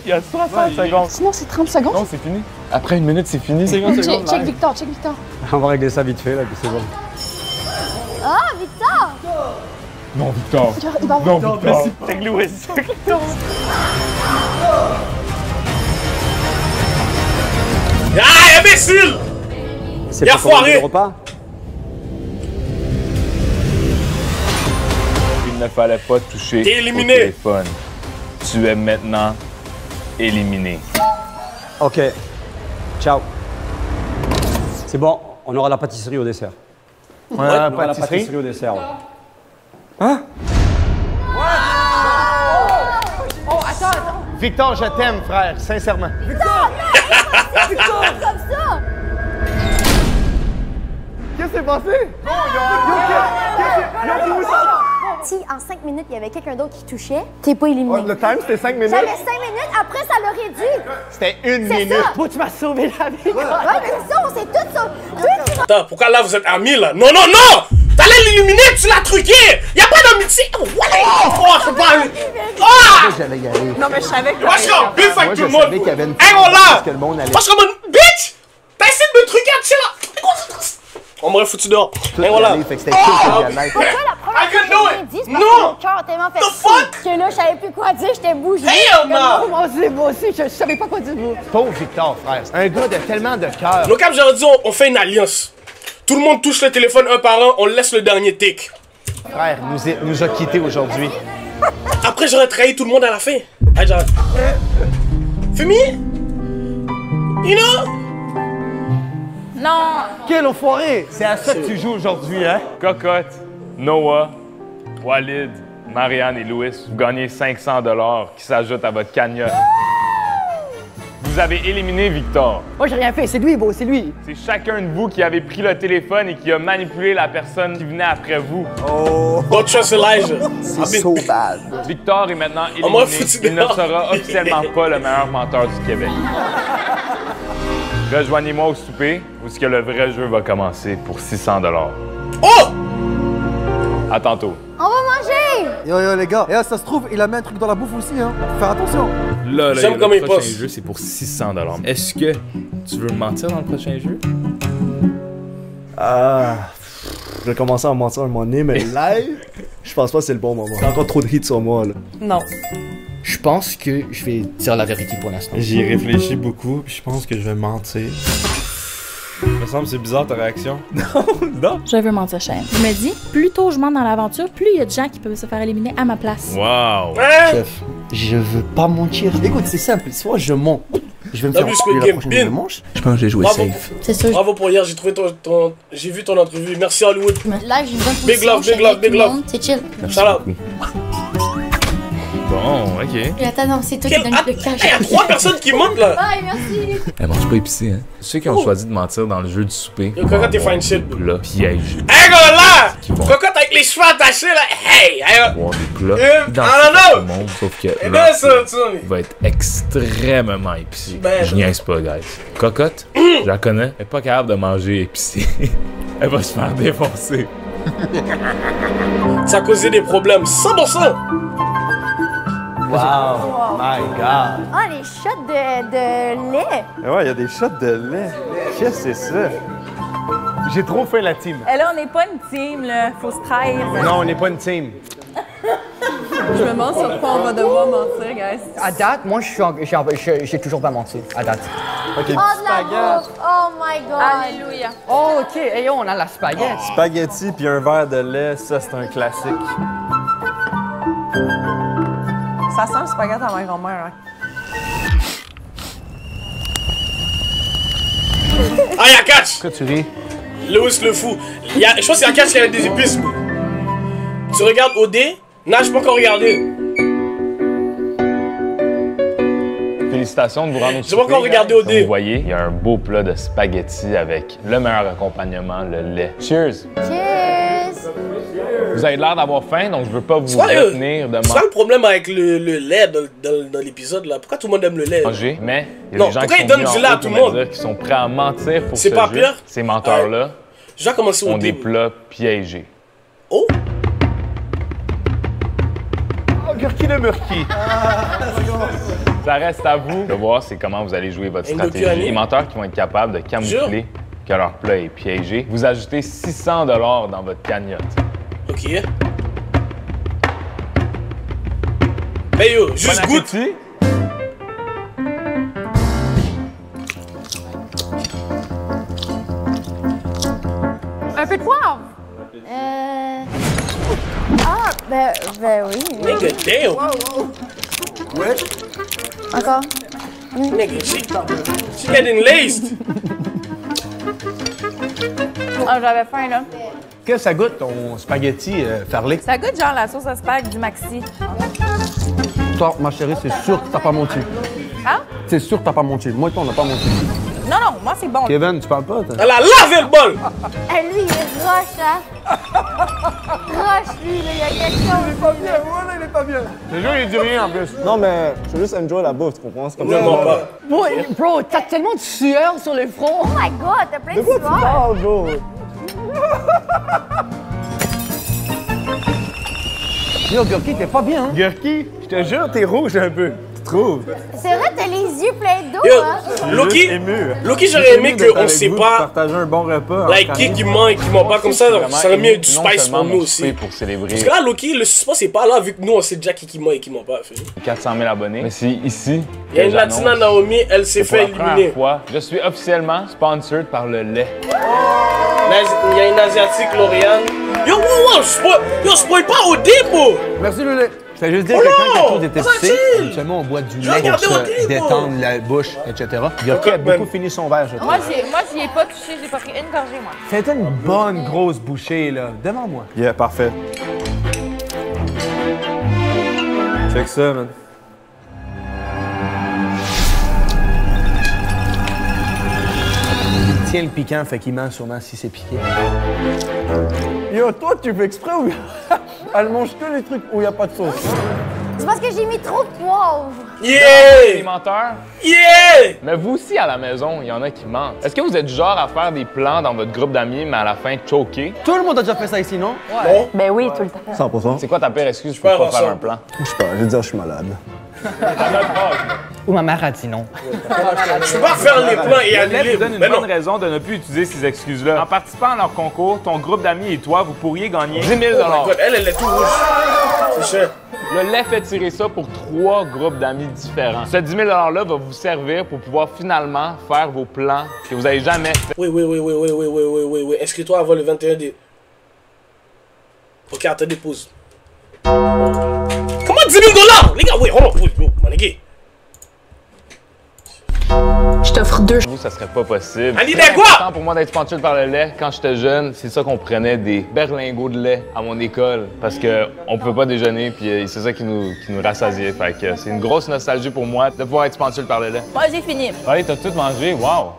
S1: Il y a 60 secondes.
S13: Sinon, c'est 30 secondes.
S1: Non, c'est fini. Après 1 minute, c'est fini.
S13: Check Victor, check Victor.
S12: On va régler ça vite fait, là, puis c'est bon.
S3: Ah, Victor!
S1: Non, Victor.
S13: Il va
S1: Non, Victor.
S2: Check Louis. Ah, imbécile!
S12: C'est
S2: Il a
S12: pas commandé
S2: foiré.
S12: le repas?
S1: Il ne fallait pas toucher
S2: T'es
S1: au
S2: éliminé.
S1: téléphone. Tu es maintenant éliminé.
S12: Ok. Ciao. C'est bon, on aura la pâtisserie au dessert.
S4: On a
S12: On
S4: la
S12: aura la
S4: pâtisserie?
S12: pâtisserie au dessert, ouais.
S14: Hein?
S13: Oh, attends.
S4: Victor, je t'aime, frère, sincèrement.
S3: Victor, comme ça!
S4: Qu'est-ce qui s'est passé?
S3: Si en 5 minutes, il y avait quelqu'un d'autre qui touchait, t'es pas éliminé.
S4: Le time, c'était 5 minutes.
S3: J'avais 5 minutes, après ça l'a réduit.
S4: C'était 1
S3: C'est
S4: minute.
S3: ça.
S4: Toi, tu m'as sauvé la vie.
S3: Ouais, mais c'est ça, on s'est tous sauvés.
S2: Attends, pourquoi là vous êtes amis là? Non, non, non! T'allais l'éliminer, tu l'as truqué! Y'a pas d'amitié! Oh, c'est pas... Ah!
S4: J'allais y aller.
S10: Non, mais je savais que.
S2: Moi, je suis en bif avec tout le monde!
S4: qu'il y avait une
S2: Hey, on l'a!
S4: que le monde allait.
S2: Parce que mon bitch! T'as essayé de me truquer, tu sais là! On m'aurait foutu dehors. Hey, voilà!
S4: Fait que c'était cool que j'allais.
S3: Pourquoi la première
S2: I can
S3: fois
S2: do
S3: que
S2: it.
S3: j'ai dit, c'est
S2: Non.
S3: parce que mon cœur a tellement fait
S2: The fuck?
S3: que là, je savais plus quoi dire, j'étais bougée.
S2: Hell no!
S11: Moi aussi, je savais pas quoi dire.
S4: Pauvre Victor, frère. Un gars de tellement de cœur.
S2: Donc, comme j'aurais dit, on fait une alliance. Tout le monde touche le téléphone un par un, on laisse le dernier tic.
S4: Frère, nous a quittés aujourd'hui.
S2: Après, j'aurais trahi tout le monde à la fin. Hey, j'aurais... Fumier? You know?
S11: Non.
S4: Quel enfoiré! C'est à ça que tu joues aujourd'hui, hein?
S1: Cocotte, Noah, Walid, Marianne et Louis, vous gagnez 500 $ qui s'ajoutent à votre cagnotte. Vous avez éliminé Victor.
S11: Moi, j'ai rien fait. C'est lui, beau, c'est lui.
S1: C'est chacun de vous qui avez pris le téléphone et qui a manipulé la personne qui venait après vous.
S14: Oh!
S2: Don't trust Elijah.
S4: C'est so bad.
S1: Victor est maintenant
S2: On m'a
S1: éliminé.
S2: foutu
S1: Il ne
S2: dehors.
S1: sera officiellement pas le meilleur menteur du Québec. Rejoignez-moi au souper où est-ce que le vrai jeu va commencer pour 600 $.
S2: Oh!
S1: À tantôt.
S3: On va manger!
S4: Yo, les gars. Ça se trouve, il a mis un truc dans la bouffe aussi, hein. Faut faire attention.
S1: Là,
S2: J'aime comme il
S1: le prochain
S2: passe.
S1: jeu, c'est pour 600 $. Est-ce que tu veux mentir dans le prochain jeu?
S6: Je vais commencer à mentir à un moment donné, mais live, je pense pas que c'est le bon moment. Il y a encore trop de hits sur moi, là.
S10: Non.
S9: Je pense que je vais dire la vérité pour l'instant.
S14: J'y ai réfléchi beaucoup, puis je pense que je vais mentir. Il me semble que c'est bizarre ta réaction.
S6: Non.
S11: Je veux mentir, Shane. Je me dis, plus tôt je monte dans l'aventure, plus il y a de gens qui peuvent se faire éliminer à ma place.
S1: Wow!
S9: Chef, je veux pas mentir. Écoute, c'est simple. Soit je mens, je vais me faire
S2: T'as vu
S9: enculer
S2: Squid
S9: la
S2: Game,
S9: prochaine
S2: bin.
S9: manche. Je pense que j'ai joué
S2: Bravo.
S9: safe.
S3: C'est sûr.
S2: Bravo pour hier, j'ai trouvé j'ai vu ton entrevue. Merci Hollywood.
S3: Là, j'ai une bonne
S2: Big
S3: position.
S2: love,
S3: je
S2: big
S3: suis
S2: love,
S3: avec
S2: big
S3: tout le
S2: love.
S3: monde, c'est chill.
S2: Shout out.
S1: Bon, ok.
S3: Et attends, non, c'est toi qui donne le cash.
S2: Il y a 3 personnes qui mentent là.
S3: Bye, merci.
S1: Elle mange pas épicé, hein? Ceux qui ont choisi de mentir dans le jeu du souper.
S2: Yo, Cocotte, t'es fine shit.
S1: Plat piège.
S2: Hey, gars, là!
S1: Qui vont
S2: Cocotte avec les cheveux attachés là. Hey! Hey!
S1: avoir des plats
S2: I
S1: identiques
S2: don't
S1: à
S2: know.
S1: tout le monde, sauf que
S2: Eh
S1: leur
S2: bien, ça,
S1: plat
S2: tu sais.
S1: va être extrêmement épicé.
S2: Ben,
S1: Je niaise pas, guys. Cocotte, je la connais, elle est pas capable de manger épicé. Elle va se faire défoncer.
S2: Ça a causé des problèmes. 100%!
S4: Wow, my God.
S3: Ah, les shots de lait.
S14: Ouais, il y a des shots de lait. Qu'est-ce que c'est ça?
S4: J'ai trop fait la team.
S11: Et là, on n'est pas une team, là. Faut se trahir.
S4: Non, on n'est pas une team.
S10: Je me demande sur quoi on va devoir mentir, guys.
S7: À date, moi, j'ai toujours pas menti. À date.
S14: Ok,
S3: Oh, de la bouffe. Oh my God.
S11: Alléluia.
S7: Oh, OK. Et yo, on a la spaghetti.
S14: Spaghetti puis un verre de lait, ça, c'est un classique.
S10: Ça sent le spaghetti à ma grand-mère. Hein.
S2: Ah, y'a catch!
S4: Pourquoi tu ris?
S2: Lewis le fou. Je pense qu'il y a catch qui a des épices. Tu regardes OD? Non, je peux encore regarder.
S1: Félicitations de vous rendre au
S2: J'ai pas encore regardé OD.
S1: Comme vous voyez, il y a un beau plat de spaghetti avec le meilleur accompagnement, le lait. Cheers!
S3: Cheers!
S1: Vous avez l'air d'avoir faim, donc je veux pas vous retenir de
S2: C'est pas le problème avec le lait dans l'épisode là. Pourquoi tout le monde aime le lait?
S1: manger, mais il y a
S2: Non,
S1: des gens
S2: pourquoi
S1: qui
S2: ils
S1: sont
S2: donnent
S1: venus
S2: du lait
S1: en
S2: à
S1: haut
S2: tout le
S1: pour me
S2: monde?
S1: dire qu'ils sont prêts à mentir pour
S2: C'est
S1: ce
S2: pas
S1: jeu.
S2: pire?
S1: Ces menteurs-là
S2: Je vais commencer au
S1: ont des
S2: début.
S1: plats piégés.
S2: Oh!
S4: Oh, Gurki de Murky.
S1: Ça reste à vous de voir c'est comment vous allez jouer votre
S2: Endocuani.
S1: stratégie. Les menteurs qui vont être capables de camoufler que leur plat est piégé, vous ajoutez 600 $ dans votre cagnotte.
S2: Ok. Hey yo, juste
S1: Bon
S2: goûte.
S1: appétit.
S13: Un peu de poivre.
S3: Ah, ben oui.
S2: Nigga, damn.
S3: Ouais. Encore.
S2: Nigga, she getting laced.
S11: Ah, j'avais faim, là.
S4: Qu'est-ce que ça goûte, ton spaghetti farlé?
S11: Ça goûte genre la sauce à spag du Maxi.
S9: Toi, ma chérie, c'est sûr que t'as pas menti.
S11: Hein?
S9: C'est sûr que t'as pas menti. Moi et toi, on n'a pas menti.
S11: Non, non, moi, c'est bon.
S9: Kevin, tu parles pas?
S2: Elle a lavé le bol!
S3: Lui, il est roche, hein? Roche, lui, là, il y a quelque chose.
S4: Il est pas bien, voilà, il est pas bien. Le jeu, il dit rien en plus.
S6: Non, mais je veux juste enjoy la bouffe, tu comprends? C'est comme
S2: Vraiment pas.
S7: Bro, t'as tellement de sueur sur le front.
S3: Oh my God, t'as plein de
S6: De quoi tu
S3: sueur.
S6: parles, bro?
S4: Yo, Gurki, t'es pas bien, hein? Gurki, je te jure, t'es rouge un peu. Tu trouves?
S3: C'est vrai, t'as les yeux pleins d'eau,
S2: Yo,
S3: hein?
S2: Loki, j'aurais aimé qu'on sait pas.
S14: Partager un bon repas.
S2: Like, qui ment et qui ment pas comme ça, ça aurait mis du spice pour nous aussi.
S1: Pour célébrer
S2: Parce que là, Loki, le suspense c'est pas là, vu que nous, on sait déjà qui ment et qui ment pas.
S1: 400 000 abonnés. Mais c'est ici.
S2: Il y a une Latina, Naomi, elle s'est fait éliminer.
S1: Je suis officiellement sponsored par le lait.
S2: Il y a une Asiatique, Lauriane. Yo, wow, spoil pas au dépôt!
S4: Merci, le lait. Je fais juste dire
S2: Oh
S4: que quand
S2: non!
S4: quelque chose est épicé,
S2: Tranquille!
S4: habituellement, on boit du
S2: Je
S4: lait pour
S2: regardais au
S4: se
S2: début,
S4: détendre la bouche, etc. Gurki a beaucoup fini son verre, je trouve.
S13: Moi, j'y ai pas touché, j'ai pas pris une gorgée, moi.
S4: Fais-toi une bonne grosse bouchée, là, devant moi.
S14: Yeah, parfait. Check ça, man.
S4: Il tient le piquant, fait qu'il ment sûrement si c'est piqué. Yo, toi, tu fais exprès ou elle mange que les trucs où il n'y a pas de sauce?
S3: C'est parce que j'ai mis trop de poivre.
S1: Les menteurs.
S2: Yeah!
S1: Mais vous aussi, à la maison, il y en a qui mentent. Est-ce que vous êtes du genre à faire des plans dans votre groupe d'amis, mais à la fin, choquer?
S9: Tout le monde a déjà fait ça ici, non?
S2: Ouais.
S11: Ben oui, tout le temps.
S6: 100%.
S1: C'est quoi ta pire excuse pour pas faire un plan?
S6: Je sais pas, je vais dire je suis malade.
S7: Ou ma mère a dit non.
S2: Je peux pas faire les plans et
S1: Le lait
S2: annuler.
S1: vous donne une
S2: Mais non.
S1: bonne raison de ne plus utiliser ces excuses-là. En participant à leur concours, ton groupe d'amis et toi, vous pourriez gagner 10 000
S2: Oh my God, elle est tout rouge. C'est cher.
S1: Le lait fait tirer ça pour 3 groupes d'amis différents. Ce 10 000 $-là va vous servir pour pouvoir finalement faire vos plans que vous n'avez jamais fait.
S2: Oui. Inscris-toi avant le 21 d. Ok, attendez, pause. Comment 10 000 $? Les gars, oui, hold on, pause, bro, my nigga.
S10: Je t'offre 2.
S1: Vous, ça serait pas possible.
S2: Annie,
S1: C'est
S2: quoi?
S1: important pour moi d'être sponsorisé par le lait. Quand j'étais jeune, c'est ça qu'on prenait des berlingots de lait à mon école parce qu'on pouvait pas déjeuner puis c'est ça qui nous rassasiait. Fait que c'est une grosse nostalgie pour moi de pouvoir être sponsorisé par le lait.
S11: Moi, j'ai fini.
S1: Allez, t'as tout mangé, wow!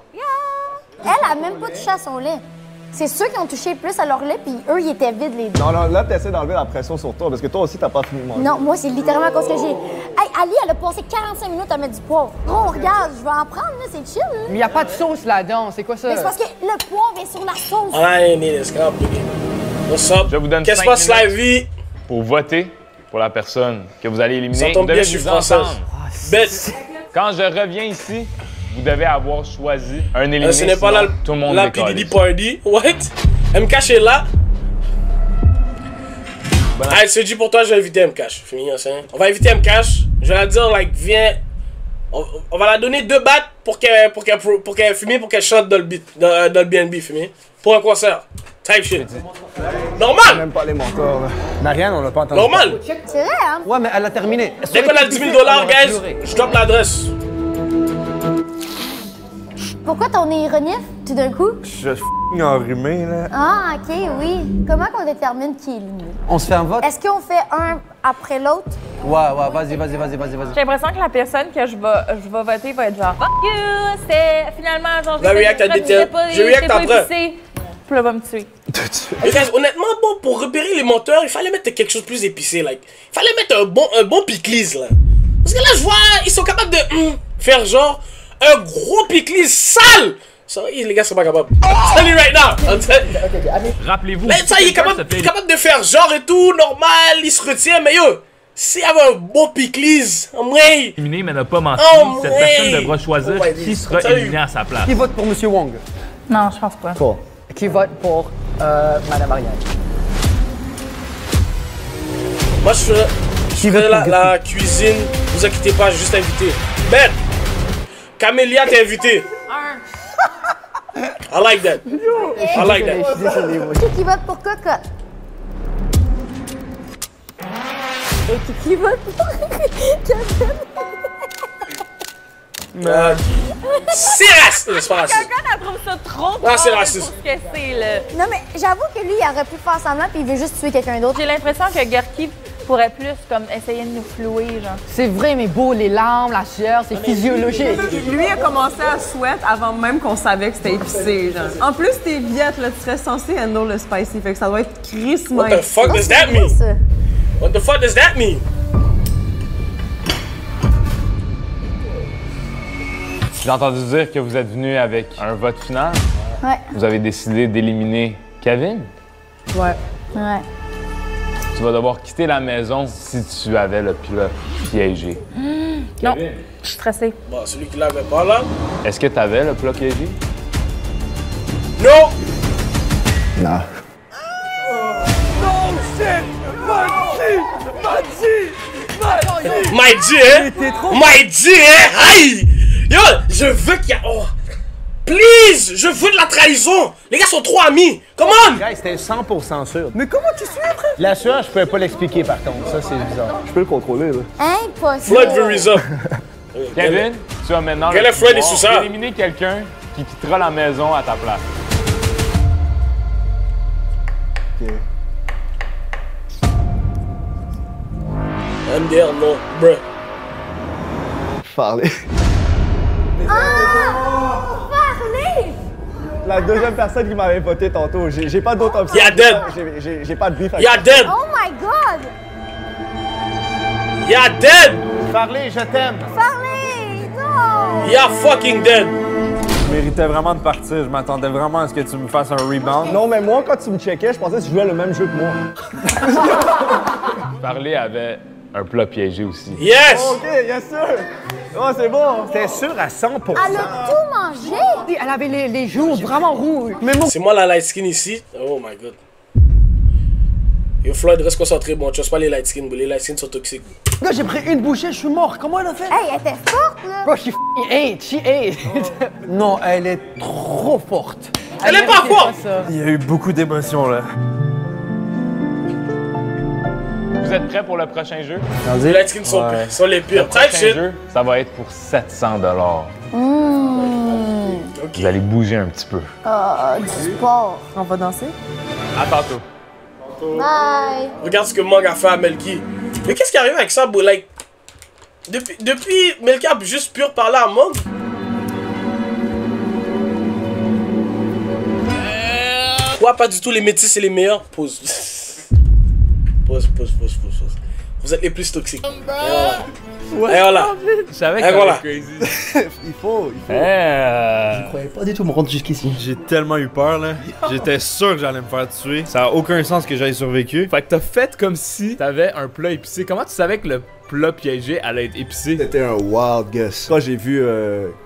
S3: Elle a même pas touché à son lait. C'est ceux qui ont touché plus à leur lait, puis eux, ils étaient vides, les deux.
S6: Non, là, t'essaies d'enlever la pression sur toi, parce que toi aussi, t'as pas fini de manger.
S3: Non, moi, c'est littéralement à cause que j'ai... Hey, Ali, elle a passé 45 minutes à mettre du poivre. Oh, regarde, je vais en prendre, là, c'est chill.
S16: Mais y a pas de sauce là-dedans, c'est quoi ça?
S3: Mais c'est parce que le poivre est sur la sauce.
S2: I need this complicated. What's up?
S1: Je vous donne
S2: Qu'est-ce
S1: 5
S2: qui se passe, Livy?
S1: pour voter pour la personne que vous allez éliminer.
S2: Ça tombe bien, je suis française. Bête.
S1: Quand je reviens ici, vous devez avoir choisi un éliminé.
S2: Ce n'est pas
S1: sinon tout le monde
S2: la
S1: décolle.
S2: PDD Party. What? MKash est là. Allez, c'est dit pour toi, je vais inviter MKash. Fini, on va inviter MKash. Je vais la dire, like, viens. On va la donner 2 bahts pour qu'elle fume, pour qu'elle chante dans le beat, dans le BNB, fume. Pour un concert. Type shit. Normal!
S4: Même pas les mentors, là. Marianne, on l'a pas entendu.
S2: Normal!
S3: C'est vrai, hein?
S16: Ouais, mais elle a terminé.
S2: Dès qu'on a 10 000 $, guys, je drop l'adresse.
S3: Pourquoi ton nez renifle tout d'un coup?
S14: Je suis f***ing enrhumé, là.
S3: Ah, ok, oui. Comment qu'on détermine qui est éliminé?
S16: On se fait un vote?
S3: Est-ce qu'on fait un après l'autre?
S16: Ouais, vas-y.
S11: J'ai l'impression que la personne que je vais voter va être genre fuck you, c'est finalement genre
S2: Je react après.
S11: Puis là, va me tuer.
S2: Et guys, honnêtement, bon, pour repérer les menteurs, il fallait mettre quelque chose de plus épicé, like. Il fallait mettre un bon pickles, là. Parce que là, je vois, ils sont capables de faire genre un gros pickles sale. Ça, les gars sont pas capables. Salut right now.
S1: Rappelez-vous.
S2: Là, ça, il est capable de faire genre et tout, normal, il se retient, mais yo, s'il y avait un bon pickles, mais
S1: Éliminé, mais n'a pas menti.
S2: Oh,
S1: Cette
S2: ouais.
S1: personne devra choisir qui sera éliminé à sa place.
S16: Qui vote pour Monsieur Wong?
S11: Non, je pense pas.
S16: Quoi? Qui vote pour Madame Ariane?
S2: moi, je ferais la cuisine. Vous inquiétez pas, j'ai juste invité. Ben, Camélia t'es invité. I like that. I like that.
S3: Qui vote pour Cocotte? Et qui vote pour Kevin?
S2: C'est raciste! C'est pas raciste.
S11: Quelqu'un trouve ça trop
S2: Ah, c'est
S11: drôle
S2: raciste.
S11: pour ce que c'est, là.
S3: Non, mais j'avoue que lui, il aurait pu faire semblant puis il veut juste tuer quelqu'un d'autre.
S11: J'ai l'impression que Gerki pourrait plus comme essayer de nous flouer, genre.
S16: C'est vrai, mais beau, les larmes, la sueur, c'est physiologique.
S10: Lui a commencé à sweat avant même qu'on savait que c'était épicé, genre. En plus, t'es viette, là, tu serais censé handle le spicy, fait que ça doit être crissement.
S2: What the fuck does that mean? What the fuck does that mean?
S1: J'ai entendu dire que vous êtes venu avec un vote final.
S3: Ouais.
S1: Vous avez décidé d'éliminer Kevin.
S10: Ouais.
S3: Ouais.
S1: Tu vas devoir quitter la maison si tu avais le plat piégé.
S11: Non, je suis stressée.
S2: Bon, celui qui l'avait pas là.
S1: Est-ce que tu avais le plat piégé?
S2: Non!
S6: Non.
S2: My G, hein? My G, hein? Aïe! Yo, je veux qu'il y a... Oh! Please! Je veux de la trahison! Les gars sont trop amis! Come on!
S4: Guys, c'était 100% sûr.
S16: Mais comment tu suis après?
S4: La sueur, je pouvais pas l'expliquer par contre. Ça, c'est bizarre. Je peux le contrôler, là.
S3: Impossible.
S2: Floyd Verisa.
S1: Kevin, tu as maintenant
S2: Quel est Floyd est sous ça?
S1: d'éliminer quelqu'un qui quittera la maison à ta place.
S6: Ok.
S2: MDR, non. Bruh.
S6: Parler.
S3: Parlez!
S6: La deuxième personne qui m'avait voté tantôt, j'ai pas d'autre option.
S2: You're dead.
S6: J'ai pas de beef avec
S2: You're dead.
S3: Oh my god!
S2: You're dead.
S4: Parler, je t'aime.
S3: Parlez! Non!
S2: You're fucking dead.
S14: Je méritais vraiment de partir. Je m'attendais vraiment à ce que tu me fasses un rebound.
S6: Non, mais moi, quand tu me checkais, je pensais que tu jouais le même jeu que moi.
S1: Parler avait un plat piégé aussi.
S2: Yes!
S6: Ok, yes sir! Oh, c'est bon!
S4: C'était sûr à 100%.
S3: Elle a tout mangé!
S16: Elle avait les joues vraiment rouges. Mais mon...
S2: C'est moi la light skin ici. Oh my god. Yo Floyd, reste concentré. Bon, tu vois pas les light skin, les light skin sont toxiques.
S16: Là, j'ai pris une bouchée, je suis mort. Comment elle a fait?
S3: Hey, elle était forte, là!
S16: Bro, she ate. Non, elle est trop forte.
S2: Elle est pas forte!
S14: Il y a eu beaucoup d'émotions, là.
S1: Vous êtes prêts pour le prochain jeu?
S2: Les light skins sont les pires.
S1: Le prochain
S2: Type shit.
S1: jeu, ça va être pour 700 $.
S2: Okay.
S1: Vous allez bouger un petit peu.
S3: Du sport.
S10: On va danser?
S1: À tantôt.
S3: Bye!
S2: Regarde ce que Mang a fait à Melky. Mais qu'est-ce qui arrive avec ça, bro? Like, depuis Melky a juste pur parler à Mang. Ouais, pas du tout, les métis c'est les meilleurs. Pause. Pause. Vous êtes les plus toxiques. Et voilà.
S1: Je savais que
S2: voilà.
S1: crazy.
S4: Il faut.
S9: Je croyais pas du tout me rendre jusqu'ici.
S14: J'ai tellement eu peur, là. J'étais sûr que j'allais me faire tuer. Ça a aucun sens que j'aille survécu.
S1: Fait que t'as fait comme si t'avais un plat épicé. Comment tu savais que le plat piégé allait être épicé?
S6: C'était un wild guess. Quand j'ai vu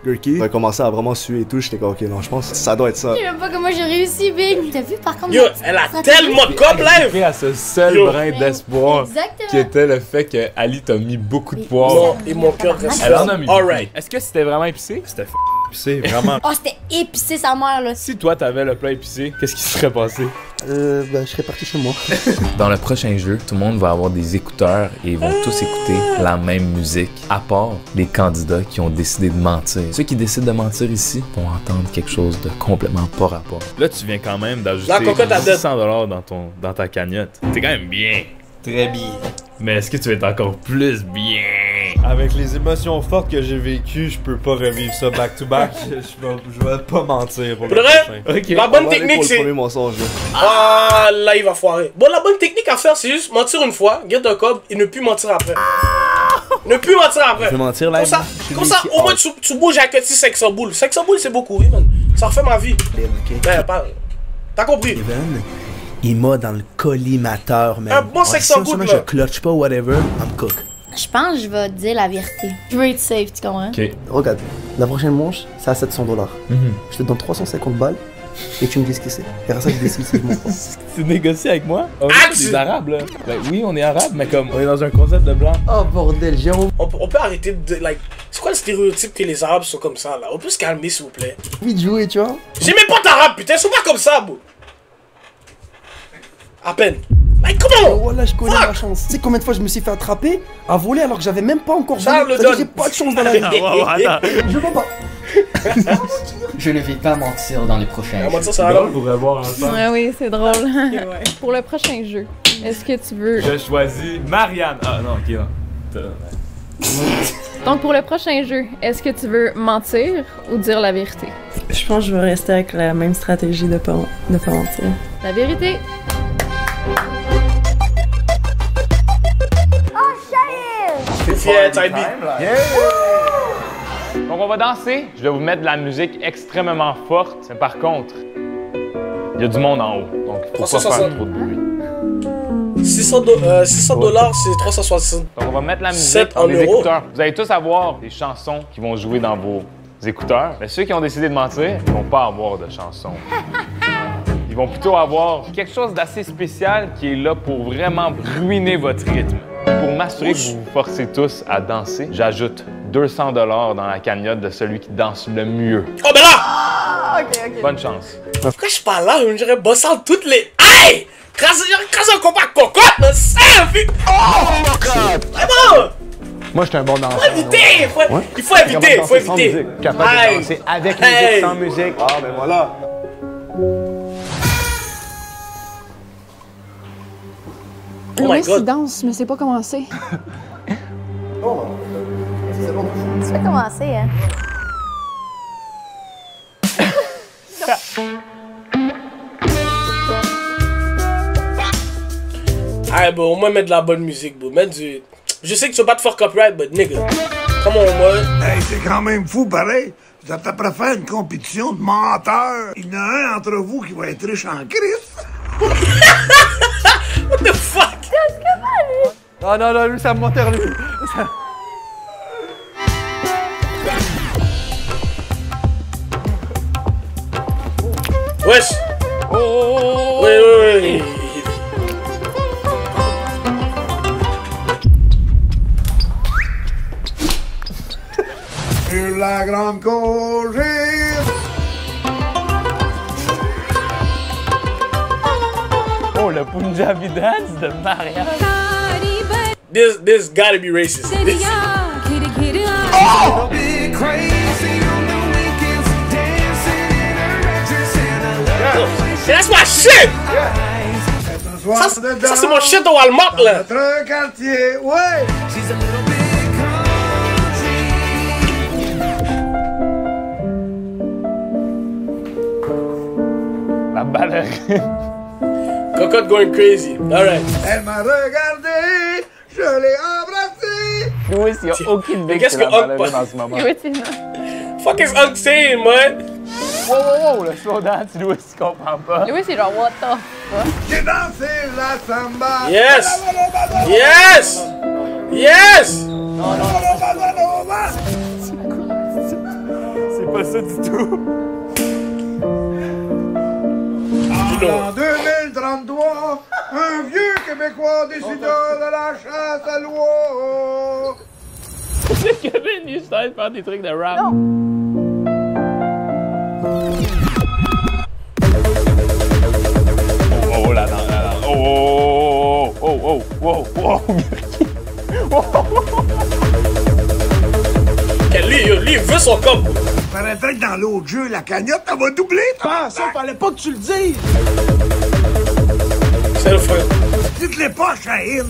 S6: Gurky, il a commencé à vraiment suer et tout, j'étais comme ok, non, je pense que ça doit être ça.
S3: Je sais même pas comment j'ai réussi, Big. T'as vu par contre?
S2: Yo, elle a tellement de cop live!
S1: Pris à ce seul brin d'espoir qui était le fait que Ali t'a mis beaucoup de poivre.
S2: Et mon cœur reste.
S1: Elle en a mis.
S2: Alright.
S1: Est-ce que c'était vraiment épicé?
S14: C'était épicé, vraiment.
S3: Oh, c'était épicé sa mère, là.
S1: Si toi t'avais le plat épicé, qu'est-ce qui serait passé?
S9: Je serais parti chez moi.
S1: Dans le prochain jeu, tout le monde va avoir des écouteurs et ils vont tous écouter la même musique, à part les candidats qui ont décidé de mentir. Ceux qui décident de mentir ici vont entendre quelque chose de complètement pas rapport. Là, tu viens quand même d'ajouter 600 $ dans ta cagnotte. T'es quand même bien.
S14: Très bien.
S1: Mais est-ce que tu vas être encore plus bien?
S14: Avec les émotions fortes que j'ai vécues, je peux pas revivre ça back to back. Je vais pas mentir pour le prochain.
S2: Okay. La bonne technique, c'est. Ah, là, il va foirer. Bon, la bonne technique à faire, c'est juste mentir une fois, get un cob et ne plus mentir après. Ne plus mentir après.
S9: Je vais mentir là.
S2: Comme ça, au moins, tu bouges avec un petit 500 boules. 500 boules, c'est beaucoup, oui, man. Ça refait ma vie. T'as compris?
S9: Evan, il m'a dans le collimateur, man.
S2: Un bon 500 boules, là.
S9: Je clutch pas, whatever, I'm cook.
S3: Je pense que je vais te dire la vérité. Je veux être safe, tu comprends?
S1: Ok.
S9: Regarde, la prochaine manche, c'est à 700 $. Je te donne 350 balles et tu me dis ce que c'est. Et après ça, je décide si je m'en passe.
S1: Tu négocies avec moi? On est des arabes, là. Ben, oui, on est arabes, mais comme on est dans un concept de blanc.
S9: Oh bordel, Jérôme.
S2: On peut arrêter de. Like, c'est quoi le stéréotype que les arabes sont comme ça, là? On peut se calmer, s'il vous plaît.
S9: Vite jouer, tu vois.
S2: J'ai même pas d'arabe, putain, ils sont pas comme ça, bro. À peine. Like, comment?
S9: Oh là, je connais ma chance. Tu sais combien de fois je me suis fait attraper à voler alors que j'avais même pas encore volé?
S2: Charles le donne.
S9: J'ai pas de chance dans la vie. Je vois pas.
S7: Je ne vais pas mentir dans les prochains jeux.
S1: On pourrait voir ensemble.
S11: Ouais, oui, c'est drôle. Pour le prochain jeu, est-ce que tu veux...
S1: Je choisis Marianne. Ah non, ok, non.
S11: Donc pour le prochain jeu, est-ce que tu veux mentir ou dire la vérité?
S10: Je pense que je vais rester avec la même stratégie de pas mentir.
S11: La vérité.
S2: Yeah, Tybee.
S1: Donc on va danser. Je vais vous mettre de la musique extrêmement forte. Mais par contre, il y a du monde en haut. Donc il faut pas faire trop de bruit.
S2: 600 $, c'est 360.
S1: Donc on va mettre la musique dans les écouteurs. Vous allez tous avoir des chansons qui vont jouer dans vos écouteurs. Mais ceux qui ont décidé de mentir, ils vont pas avoir de chansons. Ils vont plutôt avoir quelque chose d'assez spécial qui est là pour vraiment ruiner votre rythme. Pour m'assurer que vous vous forcez tous à danser, j'ajoute 200 $ dans la cagnotte de celui qui danse le mieux.
S2: Oh, ben là!
S11: Ok.
S1: Bonne chance.
S2: Pourquoi je parle là? Je dirais bossant toutes les. Aïe! Quand un combat cocotte, là, c'est vu! Oh my god! Vraiment!
S12: Moi, je suis un bon danseur.
S2: Il faut éviter,
S12: Capable de danser avec musique, sans musique.
S6: Ah, ben voilà.
S2: Oh my god.
S13: Il danse, mais c'est pas commencé.
S3: Oh, c'est bon. Tu peux commencer, hein?
S2: Alright, bon, au moins mettre de la bonne musique, bro. Mettre du. Je sais que tu vas pas te faire copyright, but nigga. Come on, moi.
S17: Hey, c'est quand même fou, pareil. Vous êtes après faire une compétition de menteurs. Il y en a un entre vous qui va être riche en Christ.
S2: What the fuck?
S4: Non, non, non, lui, c'est un menteur, lui.
S2: Wesh! Oh! Oui.
S17: Sur la grande congé.
S1: Oh, le Punjabi dance de Marianne.
S2: This gotta be racist.
S17: Oh!
S2: That's my shit! Ça c'est mon shit au Walmart là!
S17: Notre quartier, ouais!
S1: La ballerine.
S2: Cocotte going crazy. Alright.
S17: Elle m'a regardé, Je l'ai embrassé!
S1: Louis, il n'y a aucune big
S2: qu'est-ce
S1: sur
S2: que
S1: la
S2: Hunk
S1: ballerine en ce moment.
S13: Louis, c'est non.
S2: Fuck is Hunk saying, man?
S1: Wow, le slow dance, Louis, tu comprends pas.
S13: Louis, c'est genre, what the fuck?
S17: J'ai dansé la samba!
S2: Yes! Yes! Yes!
S14: C'est pas ça du tout.
S17: En 2033, un vieux Québécois décida de la chasse à l'oie.
S1: C'est Kevin, il essaie de faire des trucs de rap. Oh, là, là, là. Oh,
S2: Lui, il veut son cop.
S17: Paraîtrait que dans l'autre jeu, la cagnotte, elle va doubler.
S16: Ah, ça, fallait pas que tu le dises.
S2: C'est le frère.
S17: Dites-les pas, Chahine.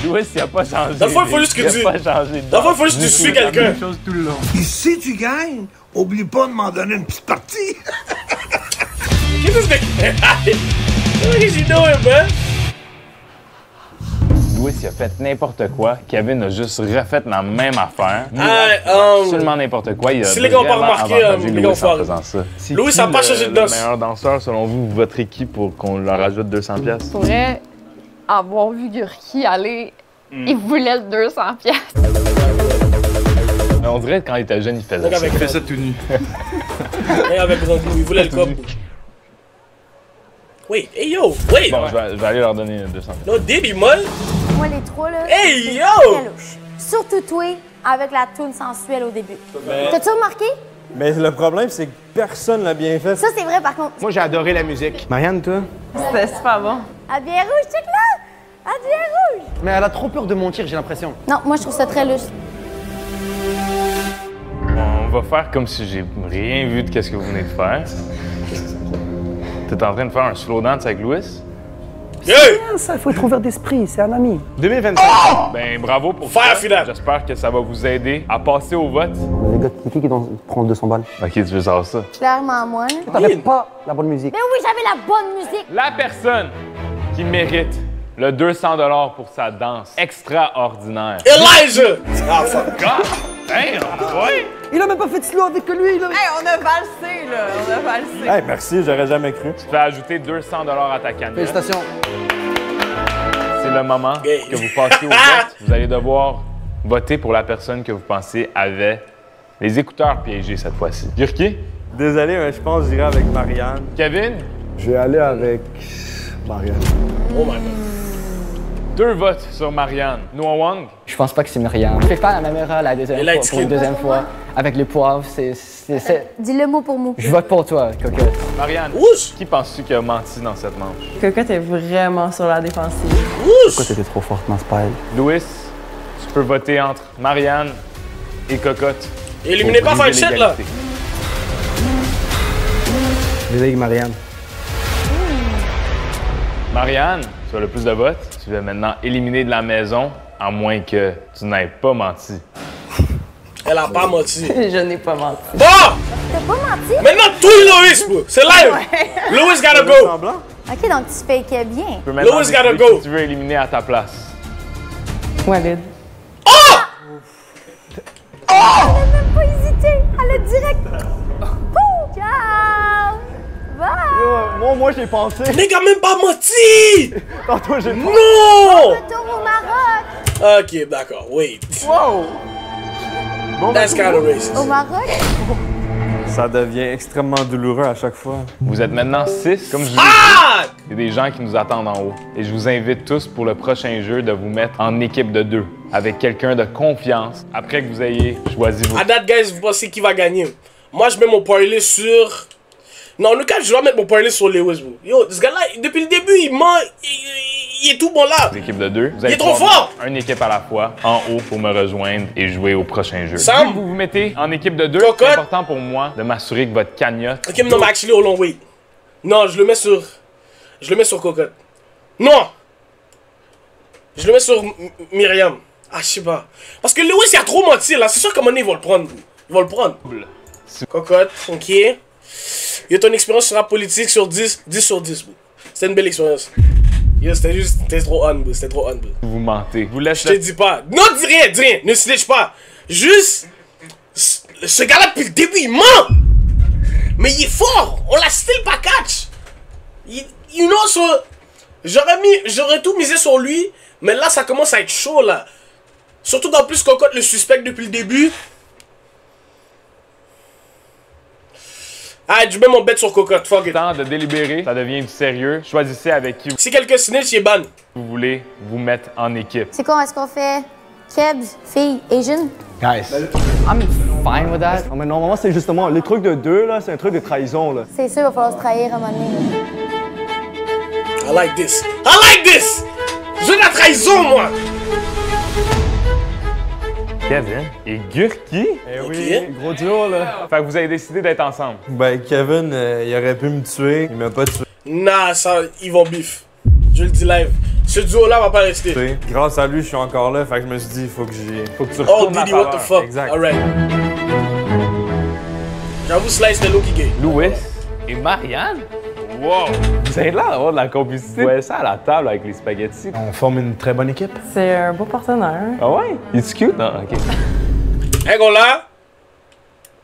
S1: Louis, il a pas changé.
S2: Dans le fond, il faut juste que tu...
S1: Il a pas changé.
S2: Dans le fond, il faut juste que tu suis quelqu'un.
S17: Et si tu gagnes, oublie pas de m'en donner une petite partie.
S2: Qu'est-ce que c'est? What is he doing, man?
S1: Louis, il a fait n'importe quoi. Kevin a juste refait la même affaire. Seulement n'importe quoi. Il a
S2: si les gars n'ont pas remarqué, les gars ont
S1: ça.
S2: Louis n'a pas changé de danse.
S1: Le meilleur danseur, selon vous, votre équipe, pour qu'on leur ajoute 200$?
S13: Pour vrai, avoir vu Gurki aller, il voulait le 200$.
S1: Mais on dirait que quand il était jeune, il faisait ça.
S14: Il fait ça tout nu.
S2: Avec Grandou, il voulait le cop. Wait, hey yo, wait!
S1: Bon, je vais aller leur donner 200$.
S2: No diddy, man!
S3: Moi, les trois, là.
S2: Hey, yo!
S3: très louche. Surtout toi, avec la toune sensuelle au début. T'as-tu remarqué?
S14: Mais le problème, c'est que personne l'a bien fait.
S3: Ça, c'est vrai, par contre.
S16: Moi, j'ai adoré la musique. Marianne, toi?
S10: C'était super bon.
S3: À bien rouge, check là! À bien rouge!
S16: Mais elle a trop peur de mentir, j'ai l'impression.
S3: Non, moi, je trouve ça très louche.
S1: On va faire comme si j'ai rien vu de ce que vous venez de faire. T'es en train de faire un slow dance avec Louis?
S9: Yeah! Ça, il faut être ouvert d'esprit, c'est un ami.
S1: 2025. Oh! Ben bravo pour ça. J'espère que ça va vous aider à passer au vote.
S9: Les gars, qui prend 200 balles?
S1: Ok, tu veux savoir ça?
S3: Clairement, moi.
S9: T'avais pas la bonne musique.
S3: Mais oui, j'avais la bonne musique.
S1: La personne qui mérite le 200$ pour sa danse extraordinaire.
S2: Elijah!
S1: Ah, fuck God! Damn, ouais!
S9: Il a même pas fait de slow avec lui, là!
S10: Hey, on a valsé, là! On a valsé!
S14: Hey, merci, j'aurais jamais cru.
S1: Tu peux ajouter 200$ à ta cagnotte.
S9: Félicitations!
S1: C'est le moment que vous passiez au vote. Vous allez devoir voter pour la personne que vous pensez avait les écouteurs piégés cette fois-ci. Gurki?
S14: Désolé, mais je pense que j'irai avec Marianne.
S1: Kevin?
S6: Je vais aller avec Marianne.
S2: Oh my God.
S1: 2 votes sur Marianne. Noah Wong?
S7: Je pense pas que c'est Marianne. Fais pas la même erreur la deuxième fois, pour une deuxième fois. Avec le poivre, c'est...
S3: Dis le mot pour mot.
S7: Je vote pour toi, Cocotte.
S1: Marianne, qui penses-tu qui a menti dans cette manche?
S10: Cocotte est vraiment sur la défensive.
S9: Pourquoi t'étais trop forte, mince pas elle?
S1: Louis, tu peux voter entre Marianne et Cocotte.
S2: Éliminez pas Five Shit, là!
S9: Désolé, Marianne.
S1: Marianne, tu as le plus de votes. Tu es maintenant éliminé de la maison, à moins que tu n'aies pas menti.
S2: Elle a pas menti.
S10: Je n'ai pas menti.
S2: Bon!
S3: T'as pas menti?
S2: Maintenant, tout Louis, bro! C'est live! Louis gotta go!
S3: Ok, donc tu fakais bien.
S1: Tu peux maintenant
S2: Louis gotta
S1: décider
S2: go!
S1: qui tu veux éliminer à ta place.
S10: Walid.
S2: Oh!
S3: Elle a même pas hésité. Elle a direct. Oh, ciao! Bye!
S14: Moi, j'ai pensé.
S2: Les gars, même pas menti!
S14: Tantôt, j'ai pensé.
S2: Non!
S3: Retour au Maroc!
S2: Ok, d'accord, wait.
S14: Wow! Bon,
S2: That's kind of racist.
S3: Au Maroc?
S14: Ça devient extrêmement douloureux à chaque fois.
S1: Vous êtes maintenant 6. Comme je vous l'ai dit, il y a des gens qui nous attendent en haut. Et je vous invite tous pour le prochain jeu de vous mettre en équipe de 2 avec quelqu'un de confiance après que vous ayez choisi vos...
S2: À date, guys, vous pensez qui va gagner? Moi, je mets mon parlay sur... Non, le cas, je dois mettre mon parlay sur Lewis. Yo, ce gars-là, depuis le début, il ment. Il est tout bon là.
S1: Équipe de 2. Vous
S2: Il
S1: allez
S2: est trop
S1: pouvoir
S2: fort.
S1: mettre une équipe à la fois en haut pour me rejoindre et jouer au prochain jeu.
S2: Sam.
S1: Si vous vous mettez en équipe de 2,
S2: Cocotte.
S1: c'est important pour moi de m'assurer que votre cagnotte...
S2: Ok, mais non, mais actually, hold on, wait. Non, je le mets sur... Je le mets sur Cocotte. Non! Je le mets sur Myriam. Ah, je sais pas. Parce que Lewis, il a trop menti, là. C'est sûr qu'à un moment donné, ils vont le prendre. Ils vont le prendre. Cocotte, ok. Yo, ton expérience sur la politique sur 10, 10 sur 10, bro. C'était une belle expérience. Yo, c'était juste... C'était trop on, bro. C'était trop on, bro.
S1: Vous mentez. Vous laissez...
S2: Je te dis pas. Non, dis rien, dis rien. Ne snitch pas. Juste... Ce gars-là, depuis le début, il ment! Mais il est fort! On l'a still pas catch! You know, so, j'aurais tout misé sur lui, mais là, ça commence à être chaud, là. Surtout qu'en plus, Cocotte le suspecte depuis le début. Ah, je mets mon bet sur Cocotte, fuck it.
S1: Temps de délibérer, ça devient du sérieux. Choisissez avec qui
S2: si quelqu'un snitch, il est ban.
S1: Vous voulez vous mettre en équipe.
S3: C'est quoi, est-ce qu'on fait Kebs, fille, Asian?
S12: Guys, I'm fine with that. Non, mais normalement, c'est justement, les trucs de deux, là, c'est un truc de trahison, là.
S3: C'est sûr, il va falloir se trahir à un moment donné.
S2: I like this. I like this! Je veux la trahison, moi!
S1: Kevin et Gurki?
S14: Eh oui, gros duo, là.
S1: Fait que vous avez décidé d'être ensemble.
S14: Ben, Kevin, il aurait pu me tuer, il m'a pas tué.
S2: Nah, ça, ils vont bif. Je le dis live. Ce duo-là va pas rester.
S14: Grâce à lui, je suis encore là, fait que je me suis dit, faut que tu
S2: Oh, Diddy, what the fuck?
S14: Exact.
S2: Alright. J'avoue, Slice, c'était Loki gay.
S1: Louis et Marianne? Wow! Vous avez l'air d'avoir de la complicité. Vous voyez ça à la table avec les spaghettis.
S6: On forme une très bonne équipe.
S10: C'est un beau partenaire.
S1: Ah ouais? Il est cute? Non, ok.
S2: Hey, gars, là,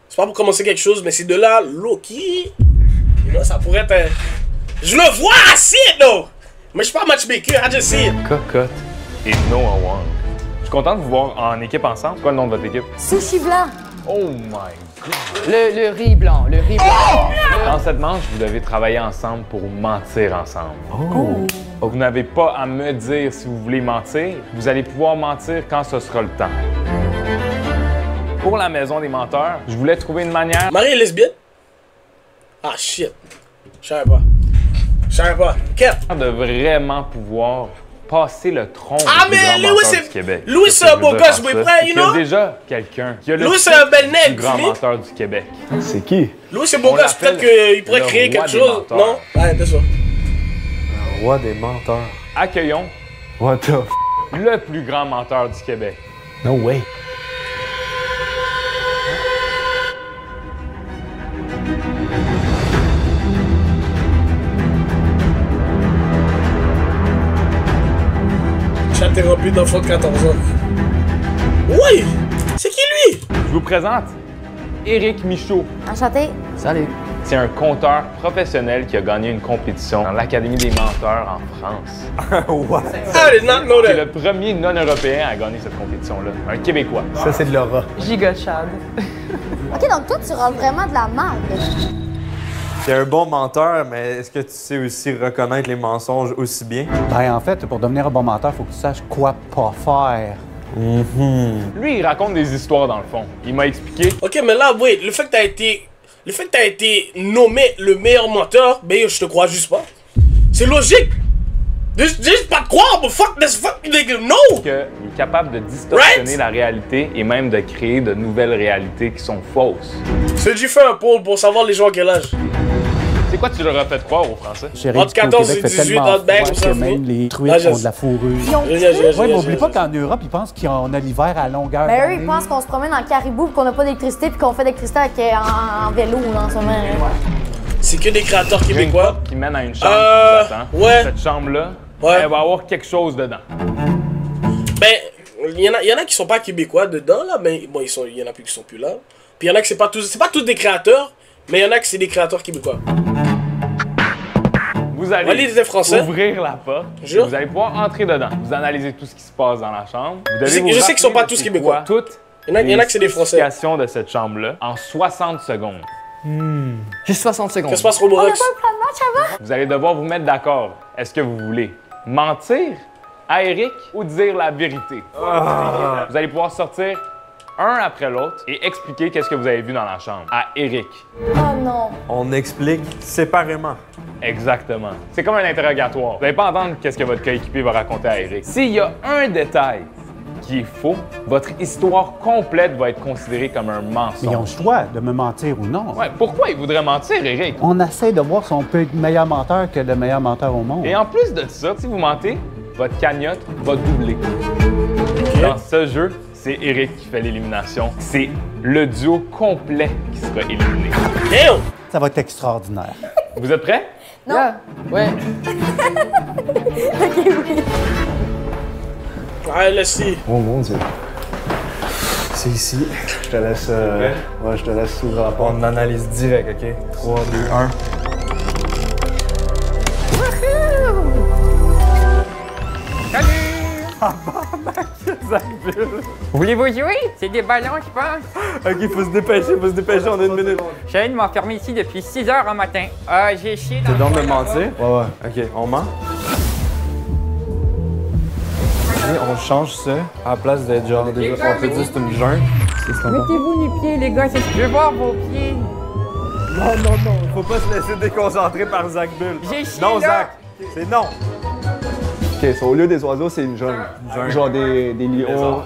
S2: c'est pas pour commencer quelque chose, mais ces deux-là, Loki, là, ça pourrait être un... Je le vois assez, non! Mais je suis pas matchmaker, I just see it.
S1: Cocotte et Noah Wong. Je suis content de vous voir en équipe ensemble. C'est quoi le nom de votre équipe?
S3: Sushi blanc.
S1: Oh my god!
S7: Le riz blanc, le riz blanc.
S1: Dans cette manche, vous devez travailler ensemble pour mentir ensemble.
S6: Oh!
S1: Vous n'avez pas à me dire si vous voulez mentir. Vous allez pouvoir mentir quand ce sera le temps. Pour la maison des menteurs, je voulais trouver une manière...
S2: Marie est lesbienne? Ah, shit. Je savais pas. Je savais pas. Quête?
S1: De vraiment pouvoir passer le tronc
S2: ah,
S1: du
S2: mais
S1: grand
S2: Louis,
S1: menteur du Québec.
S2: Louis, c'est un beau gosse, mais prêt, you know?
S1: Il y a déjà quelqu'un qui a le
S2: Louis, c'est un bel nègre,
S1: plus grand menteur du Québec.
S6: C'est qui?
S2: Louis, c'est beau gosse, peut-être qu'il pourrait créer quelque chose. Non? Ouais, c'est ça.
S14: Le roi des menteurs.
S1: Accueillons
S6: What the f...
S1: le plus grand menteur du Québec.
S6: No way.
S2: J'ai interrompu d'enfant de 14 ans. Oui! C'est qui lui?
S1: Je vous présente Éric Michaud.
S3: Enchanté.
S7: Salut.
S1: C'est un conteur professionnel qui a gagné une compétition dans l'Académie des menteurs en France.
S6: What?
S2: I did not know
S1: C'est
S2: that.
S1: le premier non-européen à gagner cette compétition-là. Un Québécois.
S6: Ça, c'est de l'aura.
S10: Giga Chad.
S3: OK, donc toi, tu rends vraiment de la merde.
S14: T'es un bon menteur, mais est-ce que tu sais aussi reconnaître les mensonges aussi bien?
S12: Ben, en fait, pour devenir un bon menteur, faut que tu saches quoi pas faire.
S1: Lui, il raconte des histoires dans le fond. Il m'a expliqué.
S2: Ok, mais là, wait, le fait que t'as été nommé le meilleur menteur, ben je te crois juste pas. C'est logique. Juste pas te croire, but fuck this fucking nigga, no!
S1: Qu'il est capable de distorsionner la réalité et même de créer de nouvelles réalités qui sont fausses.
S2: C'est du fait un poll pour savoir les gens à quel âge.
S1: C'est quoi tu leur as fait croire aux Français?
S2: Entre 14 et 18 ans de bain,
S12: que même les truites ont de la fourrure.
S3: Ouais,
S12: mais oublie pas qu'en Europe, ils pensent qu'on a l'hiver à longueur
S3: Mais eux,
S12: d'année.
S3: ils pensent qu'on se promène en caribou, qu'on n'a pas d'électricité, puis qu'on fait d'électricité en vélo là, en ce moment.
S2: C'est que des créateurs
S1: Il y a une
S2: québécois.
S1: porte qui mène à une chambre qui vous attend.
S2: Ouais.
S1: Cette chambre-là,
S2: Ouais.
S1: elle va avoir quelque chose dedans.
S2: Ben, il y en a qui sont pas québécois dedans, là, mais bon, il y en a plus qui sont plus là. Puis il y en a qui c'est pas tous des créateurs, mais il y en a qui c'est des créateurs québécois.
S1: Vous allez
S2: des Français.
S1: ouvrir la porte,
S2: Jure.
S1: vous allez pouvoir entrer dedans. Vous analysez tout ce qui se passe dans la chambre. Vous devez vous
S2: Je sais qu'ils sont pas
S1: rappeler
S2: tous
S1: c'est
S2: québécois.
S1: quoi toutes
S2: Il y en a que c'est des Français.
S1: les spécifications de cette chambre-là en 60 secondes.
S7: Juste 60 secondes.
S2: Qu'est-ce qui se passe,
S3: On n'a pas
S2: Roborox?
S3: le plan de match avant?
S1: Vous allez devoir vous mettre d'accord. Est-ce que vous voulez mentir à Eric ou dire la vérité? Vous allez pouvoir sortir un après l'autre et expliquer qu'est-ce que vous avez vu dans la chambre à Eric.
S3: Oh non.
S14: On explique séparément.
S1: Exactement. C'est comme un interrogatoire. Vous n'allez pas entendre qu'est-ce que votre coéquipier va raconter à Eric. S'il y a un détail qui est faux, votre histoire complète va être considérée comme un mensonge.
S18: Mais ils ont le choix de me mentir ou non.
S1: Ouais, pourquoi ils voudraient mentir, Eric?
S18: On essaie de voir si on peut être meilleur menteur que le meilleur menteur au monde.
S1: Et en plus de ça, si vous mentez, votre cagnotte va doubler. Dans ce jeu, c'est Eric qui fait l'élimination. C'est le duo complet qui sera éliminé.
S2: Damn!
S18: Ça va être extraordinaire.
S1: Vous êtes prêts?
S3: Non.
S13: Yeah. Ouais.
S3: Ok, oui.
S2: Allez, laisse-y.
S6: Oh mon Dieu. C'est ici. Je te laisse. Ouais, je te laisse s'ouvrir la porte.
S14: On analyse direct, ok? 3, 2, 1.
S19: Salut! Voulez-vous jouer? C'est des ballons, je pense.
S14: Ok, faut se dépêcher, on a 1 minute.
S19: Shane m'a fermé ici depuis 6 h en matin. J'ai chié dans
S14: T'es donc de
S19: le
S14: mentir?
S6: Ouais.
S14: Ok, on ment. Et on change ça à la place d'être genre. On peut dire que c'est une jungle.
S19: Mettez-vous nu-pieds, les gars, je veux voir vos pieds.
S14: Non, faut pas se laisser déconcentrer par Zach Bull.
S19: J'ai chié
S14: Non,
S19: là.
S14: Zach, c'est non.
S6: Ok, so, au lieu des oiseaux, c'est une jungle. Genre des lions.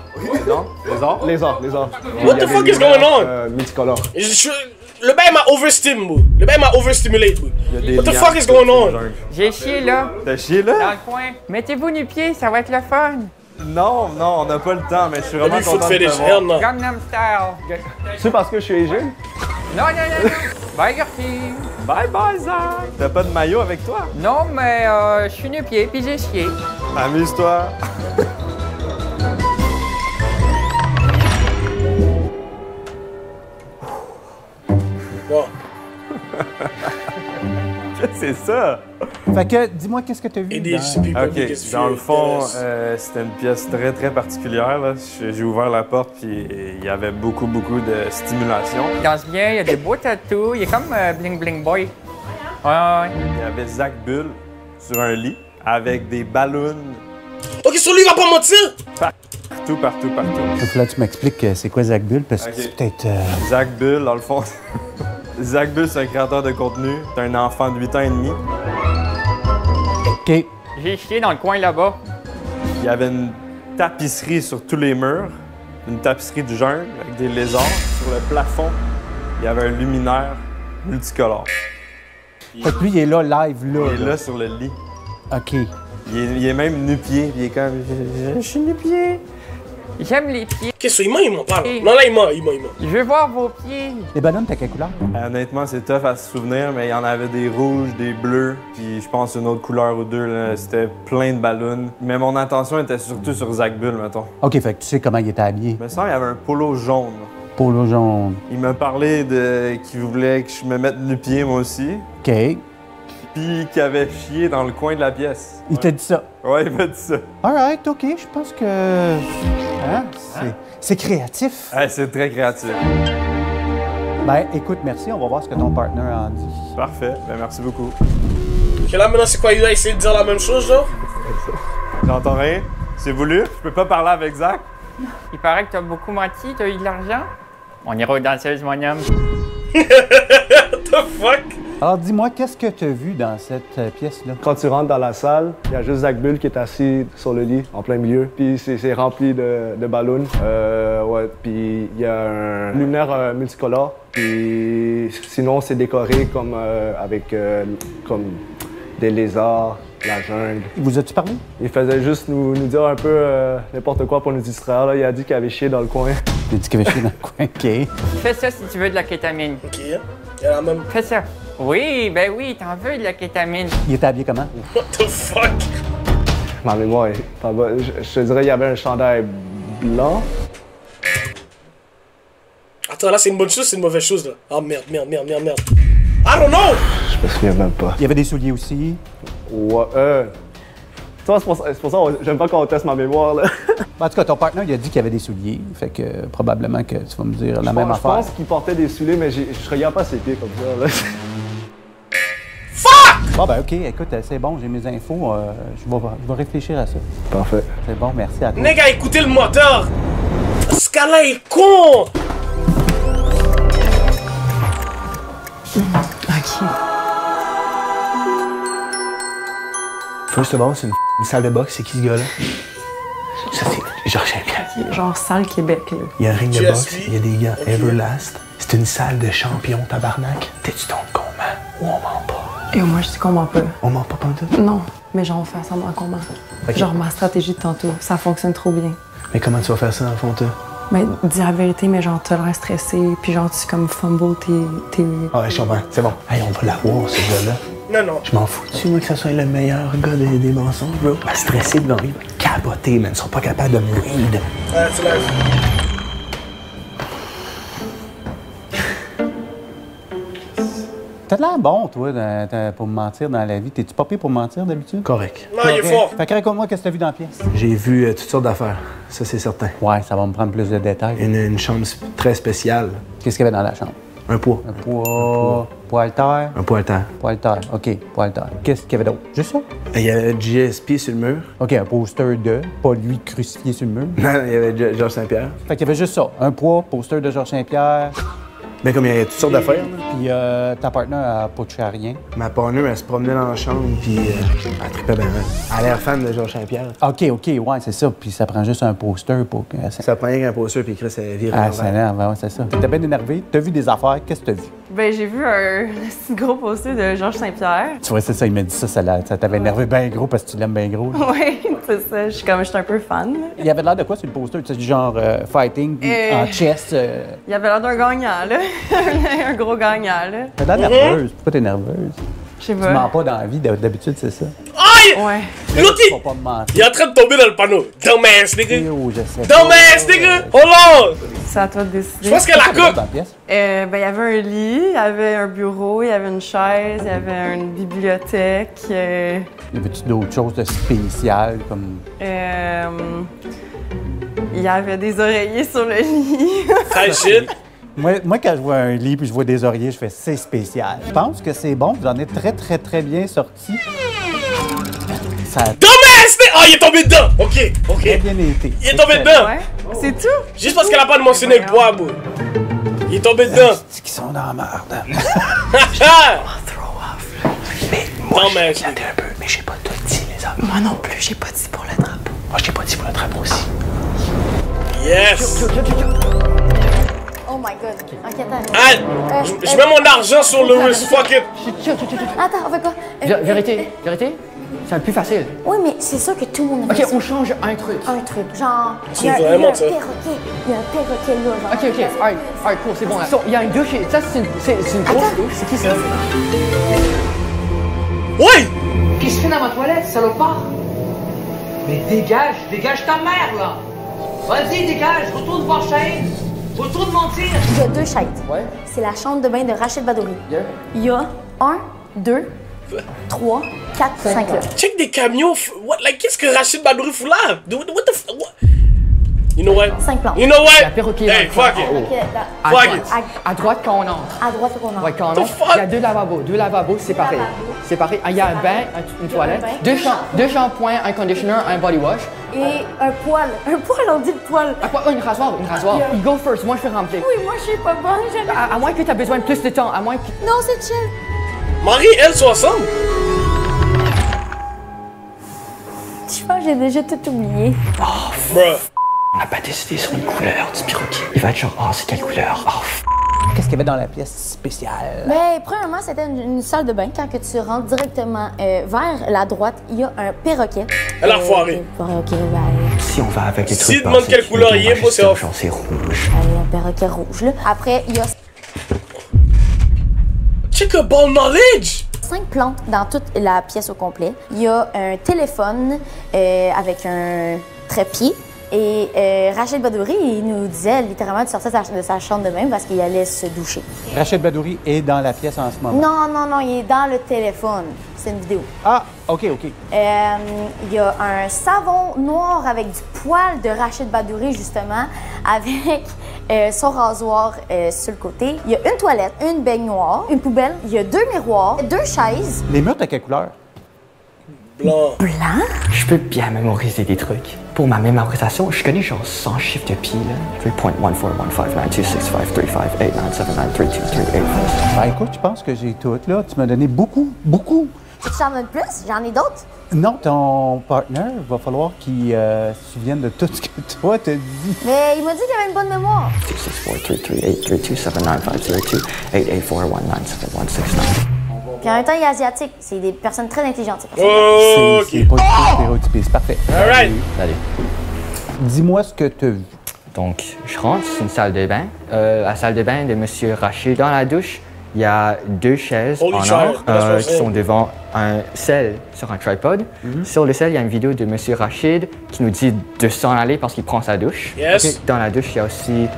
S6: Lézards.
S2: What the fuck is going on?
S6: Multicolores.
S2: Le bail m'a overstim, bro. Le bail m'a overstimulate, bro. What the fuck is going on?
S19: J'ai chié là.
S14: T'as chié là?
S19: Dans le coin. Mettez-vous nu-pieds, ça va être le fun.
S14: Non, on n'a pas le temps, mais je suis vraiment
S2: Lui, faut te
S14: content
S2: faire
S14: de
S2: des
S14: te voir.
S2: germes, là.
S19: Gangnam Style.
S6: C'est parce que je suis Asian?
S19: Non. Bye, Gertie.
S14: Bye, Zach. T'as pas de maillot avec toi?
S19: Non, mais je suis nu-pieds, puis j'ai chié.
S14: Amuse-toi.
S2: Bon.
S14: Qu'est-ce que c'est ça?
S18: Fait que, dis-moi, qu'est-ce que t'as vu?
S14: Ok, dans le fond, c'était une pièce très, très particulière. là. J'ai ouvert la porte, puis il y avait beaucoup de stimulation.
S19: Il danse bien, il y a des beaux tatous, il est comme Bling Bling Boy. Ouais.
S14: Il y avait Zach Bull sur un lit avec des ballons.
S2: Ok, sur lui, il va pas mentir!
S14: Partout.
S18: Donc là, tu m'expliques c'est quoi Zach Bull, parce que c'est peut-être...
S14: Zach Bull, dans le fond, Zach Bull, c'est un créateur de contenu. C'est un enfant de 8 ans et demi.
S18: OK.
S19: J'ai chié dans le coin là-bas.
S14: Il y avait une tapisserie sur tous les murs, une tapisserie du jungle avec des lézards. Sur le plafond, il y avait un luminaire multicolore.
S18: Fait que lui, il est là, live, là.
S14: Il est là sur le lit.
S18: OK.
S14: Il est même nu-pied, il est comme... Je suis nu-pied.
S19: J'aime les pieds.
S2: Qu'est-ce qu'il ment, parle. Non, là, il ment.
S19: Je veux voir vos pieds.
S18: Les ballons, t'as quelle couleur?
S14: Honnêtement, c'est tough à se souvenir, mais il y en avait des rouges, des bleus, puis je pense une autre couleur ou deux. là. C'était plein de ballons. Mais mon attention était surtout sur Zach Bull, mettons.
S18: OK, fait que tu sais comment il était habillé.
S14: Il me semble qu'il y avait un polo jaune.
S18: Polo jaune.
S14: Il m'a parlé qu'il voulait que je me mette nu-pied, moi aussi.
S18: OK.
S14: Puis qu'il avait chié dans le coin de la pièce.
S18: Il t'a dit ça?
S14: Ouais, il m'a dit ça.
S18: All right, OK, je pense que... Hein? C'est créatif.
S14: Ouais, c'est très créatif.
S18: Ben, écoute, merci. On va voir ce que ton partner en dit.
S14: Parfait. Ben, merci beaucoup.
S2: Ok, là, maintenant, c'est quoi? Il a essayé de dire la même chose, là?
S14: J'entends rien. C'est voulu. Je peux pas parler avec Zach.
S19: Il paraît que t'as beaucoup menti, t'as eu de l'argent. On ira aux danseuses, mon homme.
S2: What the fuck?
S18: Alors, dis-moi, qu'est-ce que tu as vu dans cette pièce-là?
S6: Quand tu rentres dans la salle, il y a juste Zach Bull qui est assis sur le lit, en plein milieu. Puis c'est rempli de ballons. Ouais, puis il y a un luminaire multicolore. Puis sinon, c'est décoré comme avec comme des lézards, la jungle.
S18: Vous as-tu parlé?
S6: Il faisait juste nous dire un peu n'importe quoi pour nous distraire. Là. Il a dit qu'il avait chié dans le coin.
S18: Il a dit qu'il avait chié dans le coin, OK.
S19: Fais ça si tu veux de la kétamine.
S2: Ok, il y a la même...
S19: Fais ça. Oui, ben oui, t'en veux de la kétamine.
S18: Il était habillé comment?
S2: What the fuck?
S6: Ma mémoire, je te dirais qu'il y avait un chandail blanc.
S2: Attends, là, c'est une bonne chose, c'est une mauvaise chose, là. Ah, merde. I don't know!
S6: Je me souviens même pas.
S18: Il y avait des souliers aussi.
S6: Ouais, c'est pour ça que j'aime pas qu'on teste ma mémoire, là.
S18: En tout cas, ton partenaire, il a dit qu'il y avait des souliers. Fait que probablement que tu vas me dire la même affaire.
S6: Je pense qu'il portait des souliers, mais je regarde pas ses pieds comme ça, là.
S2: Fuck!
S18: Bon, ben OK, écoute, c'est bon, j'ai mes infos. Je vais réfléchir à ça.
S6: Parfait.
S18: C'est bon, merci à toi.
S2: Nègre, écoutez le moteur! Ce gars-là est con!
S9: OK. First of all, c'est une salle de boxe, c'est qui ce gars-là? Ça, c'est Georges Saint-Pierre.
S10: genre salle Québec, là.
S4: Il y a un ring de boxe, il y a des gants Everlast. C'est une salle de champions, tabarnak. T'es-tu donc comment? Ou on ment pas?
S10: Et moi, je dis qu'on ment pas.
S4: On ment pas pantoute?
S10: Non, mais genre, on fait semblant qu'on ment.
S4: Ok.
S10: Genre, ma stratégie de tantôt, ça fonctionne trop bien.
S4: Mais comment tu vas faire ça, dans le fond, toi?
S10: Mais dis la vérité, mais genre, t'as l'air stressé, puis genre, tu comme fumble tes...
S4: Ah ouais, je comprends. C'est bon. Hey, on va l'avoir, ce gars-là.
S2: Non, non.
S4: Je m'en fous. Tu veux que ça soit le meilleur gars des mensonges, bro? Il va stresser devant lui, il va capoter, man. Ils seront pas capables de me read.
S2: C'est la vie.
S18: T'as l'air bon, toi, pour me mentir dans la vie. T'es-tu pas pire pour me mentir d'habitude?
S4: Correct.
S2: Non, il est fort.
S18: Fait que raconte-moi qu'est-ce que t'as vu dans la pièce.
S4: J'ai vu toutes sortes d'affaires. Ça, c'est certain.
S18: Ouais, ça va me prendre plus de détails.
S4: Une chambre très spéciale.
S18: Qu'est-ce qu'il y avait dans la chambre?
S4: Un poids.
S18: Un poids. Poids alter.
S4: Un poids alter.
S18: Poids alter. OK, poids alter. Qu'est-ce qu'il y avait d'autre? Juste ça?
S4: Il y avait GSP sur le mur.
S18: OK, un poster de. Pas lui crucifié sur le mur.
S4: Non, il y avait Georges Saint-Pierre.
S18: Fait qu'il y avait juste ça. Un poids, poster de Georges Saint-Pierre.
S4: Mais comme il y a toutes sortes d'affaires, là.
S18: Puis ta partenaire a pas touché à rien.
S4: Ma partenaire, elle se promenait dans la chambre, puis elle trippait bien. Elle a l'air fan de Georges Saint-Pierre.
S18: OK, ouais, c'est ça. Puis ça prend juste un poster pour que...
S4: Ça prend rien qu'un poster, puis Chris, elle vire.
S18: Ah, ça l'énerve, ouais, c'est ça. T'étais bien énervé, t'as vu des affaires, qu'est-ce que t'as vu?
S10: Ben, j'ai vu un gros poster de Georges Saint-Pierre.
S18: Tu vois, c'est ça, il m'a dit ça t'avait énervé bien gros parce que tu l'aimes bien gros.
S10: Oui, c'est ça. Je suis un peu fan.
S18: Il y avait l'air de quoi sur le poster? Tu sais, du genre fighting, en chess?
S10: Il y avait l'air d'un gagnant, là. Un gros gagnant, là.
S18: T'as l'air nerveuse. Pourquoi t'es nerveuse?
S10: Je sais pas.
S18: Tu mens pas dans la vie, d'habitude, c'est ça.
S2: Aïe!
S10: Ouais.
S2: Look it! Il est en train de tomber dans le panneau. Dumbass, nigga!
S18: Je sais
S2: Dumbass, nigga! Hold on!
S10: C'est à toi de décider.
S2: Je pense qu'elle a coupe!
S10: Ben, il y avait un lit, il y avait un bureau, il y avait une chaise, il y avait une bibliothèque.
S18: Y avait-tu d'autres choses de spéciales, comme...
S10: Il y avait des oreillers sur le lit.
S2: Très shit!
S18: Moi, quand je vois un lit puis je vois des oreillers, je fais « c'est spécial ». Je pense que c'est bon, vous en êtes très bien sorti. Ça...
S2: Dumbass! Oh, il est tombé dedans! OK.
S18: Très bien été.
S2: Il est tombé dedans!
S10: Ouais, c'est tout?
S2: Juste parce qu'elle a pas mentionné le bois, bro. Il est tombé dedans!
S18: C'est qu'ils sont dans la merde.
S4: Mais moi, j'ai éclaté un peu, mais j'ai pas tout dit, les hommes.
S10: Moi non plus, j'ai pas dit pour le drapeau.
S4: Moi, j'ai pas dit pour le drapeau aussi.
S2: Yes!
S3: Oh my god. Ok, attends.
S2: Ah! Je mets mon argent sur le wrist, fuck it!
S3: Attends, on fait quoi?
S7: Vérité, c'est un plus facile.
S3: Oui, mais c'est sûr que tout le monde a fait
S7: OK,
S3: ça.
S7: on change un truc.
S3: Un truc, genre...
S2: C'est
S3: il y a
S2: vraiment
S3: un
S2: ça.
S3: perroquet. Il y a un perroquet là, genre.
S7: OK, alright, cool, c'est bon. Là. So, il y a une douche, ça, c'est une grosse douche. C'est qui ça?
S2: Oui!
S16: Qu'est-ce que tu fais dans ma toilette, salopard? Mais dégage ta mère, là! Vas-y, dégage, retourne voir Shane! Retourne mentir!
S3: Il y a deux chaises.
S7: Ouais.
S3: C'est la chambre de bain de Rachid Badouri.
S7: Yeah.
S3: Il y a 1, 2, 3, 4, 5 là.
S2: Check des camions. Qu'est-ce que Rachid Badouri fout là? What the fuck? You know what?
S3: 5 plantes.
S2: You know what?
S7: La perroquet.
S2: Hey, fuck it. Fuck it.
S7: À droite quand on entre.
S3: À droite, qu'on entre.
S7: Ouais, quand on entre, il y a deux lavabos séparés. Séparés. Il y a un bain, une toilette, deux shampoings, un conditioner, un body wash.
S3: Et un poêle. Un poêle, on dit le poêle.
S7: Une rasoir. You go first, moi je fais remplir.
S3: Oui, moi je suis pas bonne.
S7: À moins que tu aies besoin de plus de temps, à moins que...
S3: Non, c'est chill.
S2: Marie, elle, sont ensemble.
S3: Je pense que j'ai déjà tout oublié.
S7: Oh,
S2: bruh.
S7: On n'a pas décidé sur une couleur du perroquet. Il va être genre, c'est quelle couleur?
S18: Qu'est-ce qu'il y avait dans la pièce spéciale?
S3: Ben, premièrement, c'était une salle de bain. Quand que tu rentres directement vers la droite, il y a un perroquet.
S2: Elle a foiré.
S3: Perroquet, ben...
S7: Si on va avec les trucs...
S2: S'il demande quelle couleur il est, c'est off.
S7: C'est rouge.
S3: Un perroquet rouge, là. Après, il y a...
S2: Check a ball knowledge!
S3: 5 plantes dans toute la pièce au complet. Il y a un téléphone avec un trépied. Et Rachid Badouri, il nous disait littéralement de sortir de sa chambre de bain parce qu'il allait se doucher.
S18: Rachid Badouri est dans la pièce en ce moment?
S3: Non, il est dans le téléphone. C'est une vidéo.
S18: Ah, OK.
S3: Il y a un savon noir avec du poil de Rachid Badouri, justement, avec son rasoir sur le côté. Il y a une toilette, une baignoire, une poubelle. Il y a 2 miroirs, 2 chaises.
S18: Les murs, t'as quelle couleur?
S2: Blanc.
S3: Blanc?
S7: Je peux bien mémoriser des trucs. Pour ma mémorisation, je connais genre 100 chiffres de pi, là. 3.14159265358979323283.
S18: Ben écoute, je pense que j'ai tout, là. Tu m'as donné beaucoup
S3: Tu t'en donnes plus? J'en ai d'autres.
S18: Non, ton partner, va falloir qu'il se souvienne de tout ce que toi t'as dit.
S3: Mais il m'a dit qu'il avait une bonne mémoire.
S15: 264-338-32795402-884-197-169.
S3: Puis en même temps, il est asiatique. C'est des personnes très intelligentes, ces personnes.
S2: Oh,
S18: C'est pas du tout stéréotypé, c'est parfait.
S2: Alright.
S12: Salut.
S18: Dis-moi ce que t'as vu.
S12: Donc, je rentre, c'est une salle de bain. La salle de bain de M. Rachid. Dans la douche, il y a 2 chaises
S2: Holy
S12: en
S2: child,
S12: or qui sont devant un sel sur un tripod. Sur le sel, il y a une vidéo de M. Rachid qui nous dit de s'en aller parce qu'il prend sa douche.
S2: Yes.
S12: Ok. Dans la douche, il y a aussi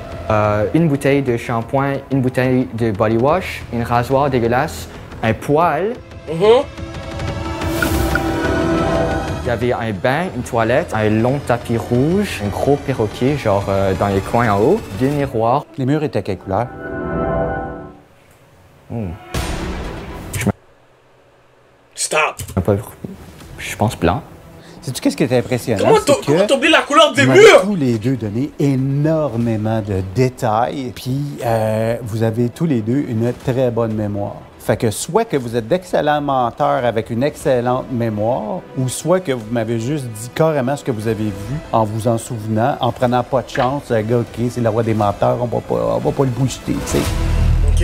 S12: une bouteille de shampoing, une bouteille de body wash, une rasoir dégueulasse, un poêle. Il y avait un bain, une toilette, un long tapis rouge, un gros perroquet, genre dans les coins en haut, 2 miroirs.
S18: Les murs étaient quelle couleur?
S2: Stop.
S12: Je pense blanc.
S18: Sais-tu qu'est-ce qui est impressionnant?
S2: Comment t'as oublié la couleur des murs?
S18: Tous les deux donné énormément de détails, puis vous avez tous les deux une très bonne mémoire. Fait que soit que vous êtes d'excellents menteurs avec une excellente mémoire, ou soit que vous m'avez juste dit carrément ce que vous avez vu en vous en souvenant, en prenant pas de chance. Le gars, OK, c'est le roi des menteurs, on va pas le bouger, tu sais.
S2: OK.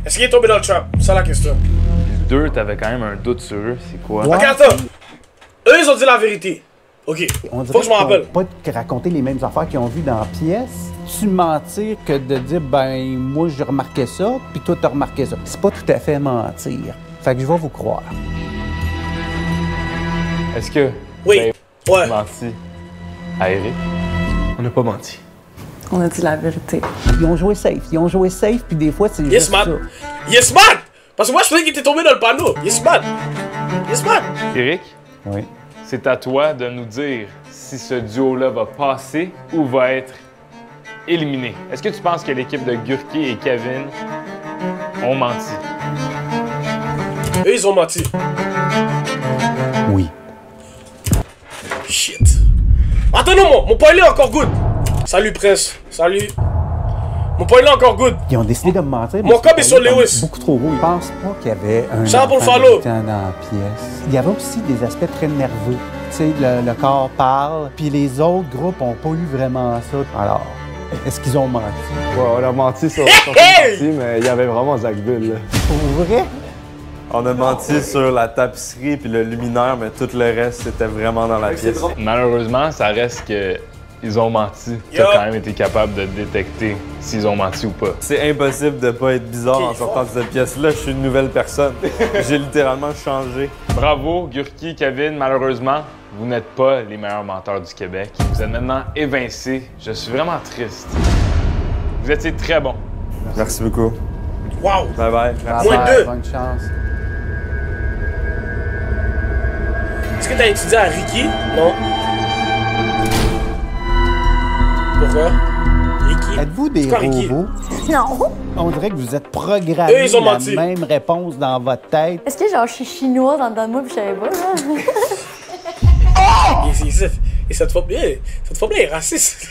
S2: Est-ce qu'il est tombé dans le trap? C'est ça la question.
S1: Les deux, t'avais quand même un doute sur eux. C'est quoi?
S2: Ok, attends. Eux, ils ont dit la vérité. OK.
S18: On
S2: Faut que je m'en rappelle.
S18: Pas te raconter les mêmes affaires qu'ils ont vues dans la pièce. Tu mentir que de dire, ben, moi, j'ai remarqué ça, puis toi, t'as remarqué ça. C'est pas tout à fait mentir. Fait que je vais vous croire.
S1: Est-ce que
S2: oui,
S1: vous avez menti à Eric?
S4: On n'a pas menti.
S10: On a dit la vérité.
S18: Ils ont joué safe, puis des fois, c'est
S2: Il est
S18: juste
S2: smart.
S18: ça.
S2: Il est smart! Parce que moi, je pensais qu'il était tombé dans le panneau. Il est smart. Il est smart.
S1: Eric?
S18: Oui.
S1: C'est à toi de nous dire si ce duo-là va passer ou va être éliminé. Est-ce que tu penses que l'équipe de Gurki et Kevin ont menti?
S2: Eux, ils ont menti.
S18: Oui.
S2: Shit. Attends, non, mon point est encore good. Salut, Prince. Salut. Mon point est encore good.
S18: Ils ont décidé de me mentir.
S2: Mon cop est sur Lewis.
S18: Beaucoup trop haut. Ils pensent pas qu'il y avait un
S2: Chant pour le
S18: enfant
S2: follow.
S18: dans la pièce. Il y avait aussi des aspects très nerveux. Tu sais, le corps parle, puis les autres groupes ont pas eu vraiment ça. Alors, est-ce qu'ils ont menti?
S6: Ouais, on a menti sur cette partie, mais il y avait vraiment Zach Bull.
S18: Pour vrai?
S14: On a menti sur la tapisserie puis le luminaire, mais tout le reste, c'était vraiment dans la pièce.
S1: Malheureusement, ça reste que ils ont menti. Tu as quand même été capable de détecter s'ils ont menti ou pas.
S14: C'est impossible de pas être bizarre en sortant de cette pièce-là. Je suis une nouvelle personne. J'ai littéralement changé.
S1: Bravo, Gurki, Kevin. Malheureusement, vous n'êtes pas les meilleurs menteurs du Québec. Vous êtes maintenant évincés. Je suis vraiment triste. Vous étiez très bons.
S14: Merci beaucoup.
S2: Wow!
S14: Bye bye. Merci.
S2: Moins 2.
S18: Bonne chance.
S2: Est-ce que t'as étudié à Ricky? Non. Pourquoi? Ricky?
S18: Êtes-vous des
S2: C'est quoi, Ricky?
S18: robots?
S3: Non.
S18: On dirait que vous êtes programmés
S2: Eux, ils ont
S18: la
S2: menti.
S18: même réponse dans votre tête.
S3: Est-ce que genre je suis chinois dans le dedans de moi puis je savais pas, là?
S2: Et cette fois bien est raciste.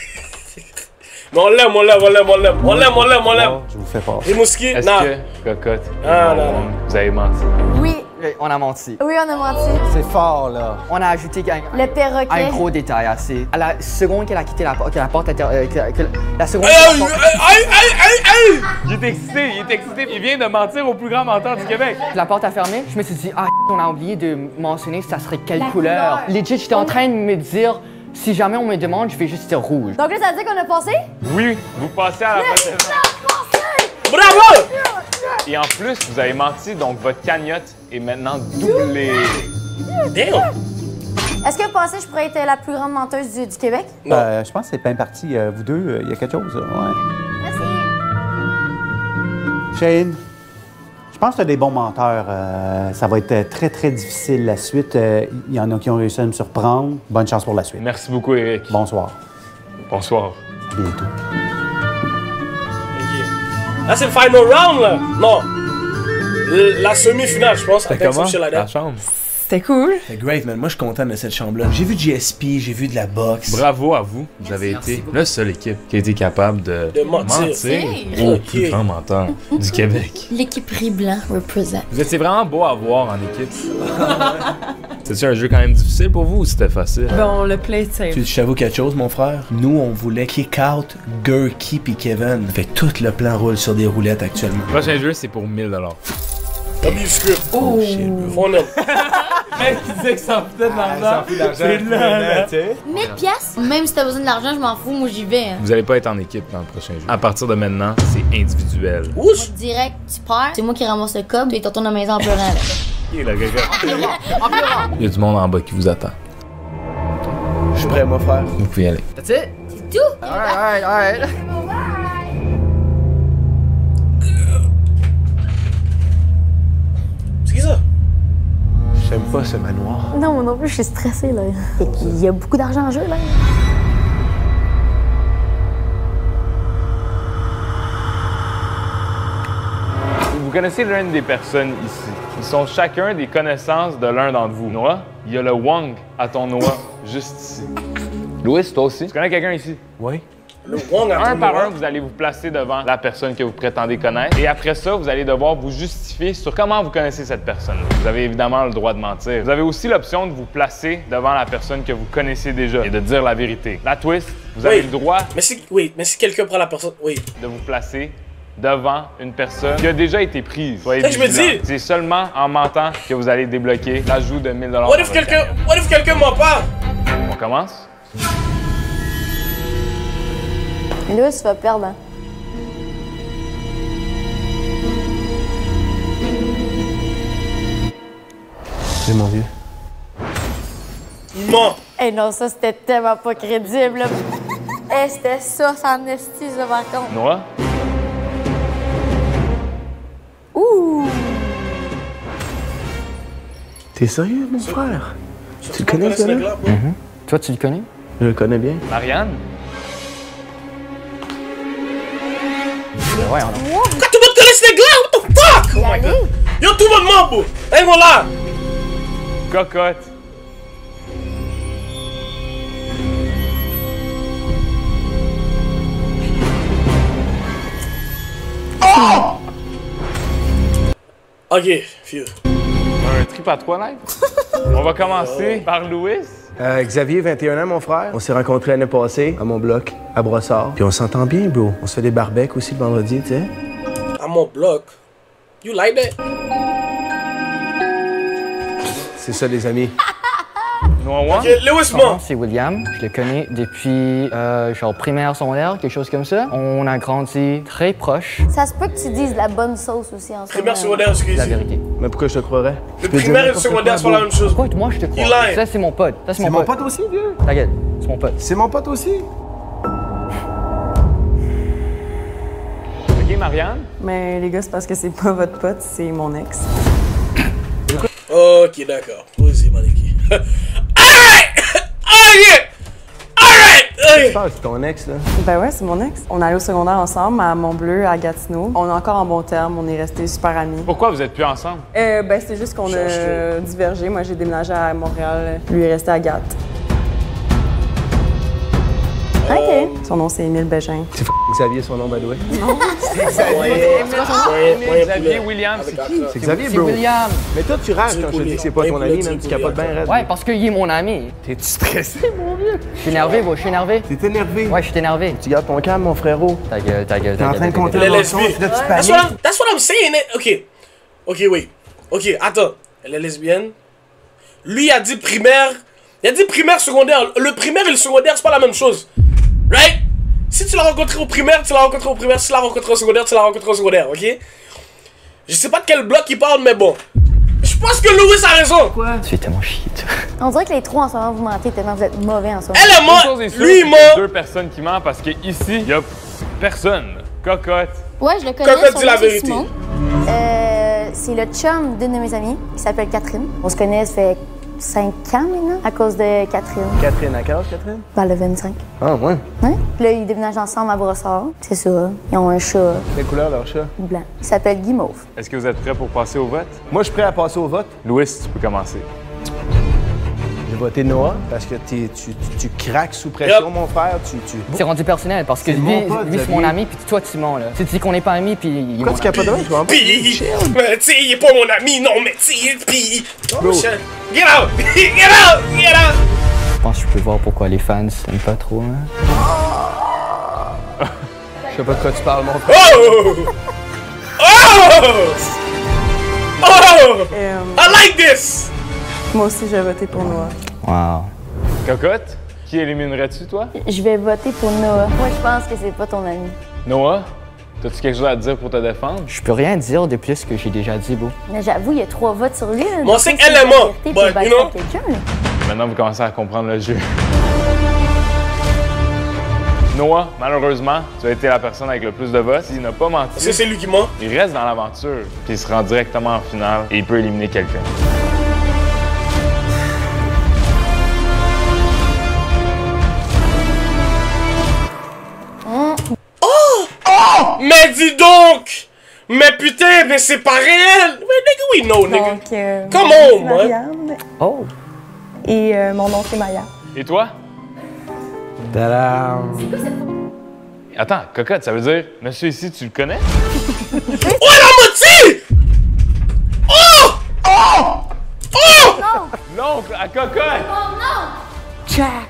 S2: Mais on l'aime, on l'aime, on l'aime, on l'aime, on l'aime, on l'aime, on l'aime.
S18: Je vous fais pas.
S2: Rimouski,
S1: Est-ce
S2: non.
S1: que, Cocotte,
S2: Ah, non.
S1: vous avez menti?
S3: Oui.
S12: On a menti.
S3: Oui, on a menti.
S18: C'est fort, là.
S12: On a ajouté
S3: Le perroquet.
S12: un gros détail assez. À la seconde qu'elle a quitté la porte, que la porte était. La seconde.
S2: Aïe, aïe, aïe, aïe, aïe!
S1: Il est excité, il est excité. Il vient de mentir au plus grand menteur du Québec.
S12: La porte a fermé, je me suis dit, ah, on a oublié de mentionner ça serait quelle
S3: La
S12: couleur.
S3: couleur.
S12: Legit, j'étais en train de me dire, si jamais on me demande, je vais juste dire rouge.
S3: Donc là, ça veut dire qu'on a passé?
S1: Oui, vous passez à la prochaine.
S2: Bravo!
S1: Et en plus, vous avez menti, donc votre cagnotte est maintenant doublée.
S2: Damn!
S3: Est-ce que vous pensez que je pourrais être la plus grande menteuse du Québec?
S18: Je pense que c'est bien parti. Vous deux, il y a quelque chose. Ouais.
S3: Merci.
S18: Shane, je pense que tu as des bons menteurs. Ça va être très, très difficile la suite. Il y en a qui ont réussi à me surprendre. Bonne chance pour la suite.
S1: Merci beaucoup, Eric.
S18: Bonsoir.
S1: Bonsoir.
S18: À bientôt.
S2: Là, c'est le final round, là. Non. La semi-finale, je pense.
S1: C'était comment, la chambre?
S10: C'était cool.
S4: C'est great, man. Moi, je suis content de cette chambre-là. J'ai vu du GSP, j'ai vu de la boxe.
S1: Bravo à vous. Vous avez été la seule équipe qui a été capable de mentir au plus grand menteur du Québec.
S3: L'équipe Riz-Blanc represent.
S1: Vous étiez vraiment beau à voir en équipe. C'était-tu un jeu quand même difficile pour vous ou c'était facile?
S10: Bon, le play safe.
S4: Je t'avoue quelque chose, mon frère. Nous, on voulait kick out Gurky puis Kevin. Fait que tout le plan roule sur des roulettes actuellement.
S1: Le prochain jeu, c'est pour 1000 $.
S2: W-script.
S4: Oh shit, bro.
S1: Mec, qui disait que ça en foutait de l'argent.
S9: C'est là, tu sais.
S3: 1000 piastres? Même si t'as besoin de l'argent, je m'en fous, moi j'y vais. Hein.
S1: Vous allez pas être en équipe dans le prochain jeu. À partir de maintenant, c'est individuel.
S3: Moi, direct, tu perds. C'est moi qui ramasse le cob et tu retournes à la maison en pleurant. Là.
S1: Il y a du monde en bas qui vous attend.
S4: Je suis prêt, mon frère.
S1: Vous pouvez y aller.
S7: That's it?
S3: C'est tout?
S7: Alright.
S2: C'est qui ça?
S4: J'aime pas ce manoir.
S3: Non, moi non plus, je suis stressée, là. Il y a beaucoup d'argent en jeu, là.
S1: Vous connaissez l'une des personnes ici. Ils sont chacun des connaissances de l'un d'entre vous. Noah, il y a le Wong à ton Noah, juste ici. Louis, toi aussi. Tu connais quelqu'un ici?
S4: Oui.
S2: Le Wong à ton
S1: Un par
S2: Noah.
S1: un, vous allez vous placer devant la personne que vous prétendez connaître. Et après ça, vous allez devoir vous justifier sur comment vous connaissez cette personne. Vous avez évidemment le droit de mentir. Vous avez aussi l'option de vous placer devant la personne que vous connaissez déjà et de dire la vérité. La twist, vous avez le droit
S2: mais si quelqu'un prend la personne,
S1: de vous placer devant une personne qui a déjà été prise. Soyez
S2: Ça que je me
S1: vigilant.
S2: dis.
S1: C'est seulement en mentant que vous allez débloquer l'ajout de 1000 $.
S2: What if quelqu'un ment pas?
S1: On commence?
S3: Louis va perdre. Hein.
S4: C'est mon vieux.
S2: Il ment.
S3: Eh non, ça c'était tellement pas crédible. Eh, c'était ça, sans esti, ça par contre.
S1: Noah?
S3: Ouh!
S4: T'es sérieux, mon frère? Tu le connais, ce gars-là?
S12: Toi, tu le connais?
S4: Je le connais bien.
S1: Marianne?
S12: Ouais,
S2: Pourquoi tout le monde connaît ce gars? What the fuck? Oh my god. Yo, tout le monde ment, bro. Hey, voilà.
S1: Cocotte.
S2: Oh! Ok, fiu.
S1: Un trip à 3 live? On va commencer par Louis.
S4: Xavier, 21 ans, mon frère. On s'est rencontrés l'année passée à mon bloc, à Brossard. Puis on s'entend bien, bro. On se fait des barbecues aussi le vendredi, tu sais.
S2: À mon bloc. You like that?
S4: C'est ça, les amis.
S1: Noah?
S2: Ok, Lewis
S12: Son nom,
S2: ment.
S12: c'est William. Je le connais depuis genre primaire, secondaire, quelque chose comme ça. On a grandi très proche.
S3: Ça se peut que tu dises la bonne sauce aussi en ce
S2: Primaire,
S3: moment.
S2: secondaire, excusez.
S12: La vérité.
S4: Mais pourquoi je te croirais?
S2: Le primaire et le secondaire sont la même chose.
S12: Pourquoi moi je te crois?
S2: Il lie.
S12: Ça, c'est mon pote. Ça,
S4: C'est mon pote aussi, vieux.
S12: Ta gueule. C'est mon pote.
S4: C'est mon pote aussi.
S1: Ok, Marianne?
S10: Mais les gars, c'est parce que c'est pas votre pote, c'est mon ex.
S2: Ok, d'accord. Posez, Maniki. Alright! Alright! Alright!
S4: Je parle, c'est ton ex, là.
S10: Ben ouais, c'est mon ex. On allait au secondaire ensemble à Mont-Bleu, à Gatineau. On est encore en bon terme, on est restés super amis.
S1: Pourquoi vous êtes plus ensemble?
S10: Ben c'est juste qu'on a divergé. Moi, j'ai déménagé à Montréal. Lui est resté à Gat. OK. Son nom, c'est Émile Bégin.
S4: C'est Xavier, son nom, by the way.
S10: Non.
S1: Xavier, William, c'est qui?
S4: C'est Xavier,
S12: C'est
S4: bro.
S12: William.
S4: Mais toi, tu rages quand je te dis que c'est pas ton ami, même tu capotes bien, raide.
S12: Ouais, parce qu'il est mon ami.
S4: T'es-tu stressé, mon vieux?
S12: Je suis énervé, bro. Je suis énervé.
S4: T'es énervé?
S12: Ouais, je suis énervé.
S4: Tu gardes ton calme, mon frérot.
S12: Ta gueule, ta gueule,
S4: T'es en train de compter
S2: Elle
S4: le
S2: est
S4: mensonge,
S2: lesbienne.
S4: là, tu
S2: That's
S4: paniques.
S2: what I'm saying. Ok. Ok, wait. Ok, attends. Elle est lesbienne. Lui a dit primaire. Il a dit primaire, secondaire. Le primaire et le secondaire, c'est pas la même chose. Right? Si tu l'as rencontré au primaire, tu l'as rencontré au primaire. Si tu l'as rencontré au secondaire, tu l'as rencontré au secondaire, ok? Je sais pas de quel bloc il parle, mais bon. Je pense que Louis a raison.
S4: Quoi?
S12: Tu es tellement shit.
S3: On dirait que les trois en ce moment, vous mentez tellement vous êtes mauvais en ce moment.
S2: Elle est
S1: Une
S2: morte.
S1: chose est sûre,
S2: Lui,
S1: c'est
S2: il
S1: qu'il y a
S2: ment.
S1: deux personnes qui mentent parce qu'ici, il y a personne. Cocotte.
S3: Ouais, je le connais.
S2: Cocotte
S3: son
S2: dit la
S3: nom, c'est
S2: vérité.
S3: Simon. C'est le chum d'une de mes amies qui s'appelle Catherine. On se connaît, ça fait 5 ans maintenant, à cause de Catherine.
S4: Catherine, à quel âge, Catherine?
S3: Vers le 25.
S4: Ah, ouais.
S3: Ouais. Puis là, ils déménagent ensemble à Brossard. C'est ça. Ils ont un chat
S4: Quelle couleur, leur chat?
S3: blanc. Il s'appelle Guimauve.
S1: Est-ce que vous êtes prêts pour passer au vote?
S4: Moi, je suis prêt à passer au vote.
S1: Louis, tu peux commencer.
S4: voter Noah parce que tu craques sous pression, mon frère.
S12: C'est rendu personnel parce que lui, c'est mon ami, puis toi, tu mens, là. Tu dis qu'on n'est pas amis, puis il est mon ami.
S2: Pis, mais tu sais, il est pas mon ami, non, mais tu sais, pis. Oh, shit. Get out! Get out! Get out!
S12: Je pense que je peux voir pourquoi les fans s'aiment pas trop, hein.
S4: Je sais pas de quoi tu parles, mon frère.
S2: Oh! Oh! Oh! I like this!
S10: Moi aussi, j'ai voté pour Noah.
S12: Wow.
S1: Cocotte, qui éliminerais-tu, toi?
S3: Je vais voter pour Noah. Moi, je pense que c'est pas ton ami.
S1: Noah, as-tu quelque chose à dire pour te défendre?
S12: Je peux rien dire de plus que j'ai déjà dit, Beau.
S3: Mais j'avoue, il y a 3 votes sur lui.
S2: Moi, c'est qu'elle est morte. But, you know?
S1: Maintenant, vous commencez à comprendre le jeu. Noah, malheureusement, tu as été la personne avec le plus de votes. S'il n'a pas menti,
S2: Est-ce que c'est lui qui ment?
S1: Il reste dans l'aventure, puis il se rend directement en finale et il peut éliminer quelqu'un.
S2: Mais dis donc! Mais putain, mais c'est pas réel! Mais nigga, we know, nigga.
S10: Donc,
S2: Come on, man!
S10: Marianne.
S12: Oh!
S10: Et mon nom, c'est Maya.
S1: Et toi?
S4: Tadam!
S1: Attends, Cocotte, ça veut dire, monsieur ici, tu le connais?
S2: Oh, la moitié! Oh! Oh! Oh!
S1: L'oncle à Cocotte!
S3: Oh non!
S10: Jack!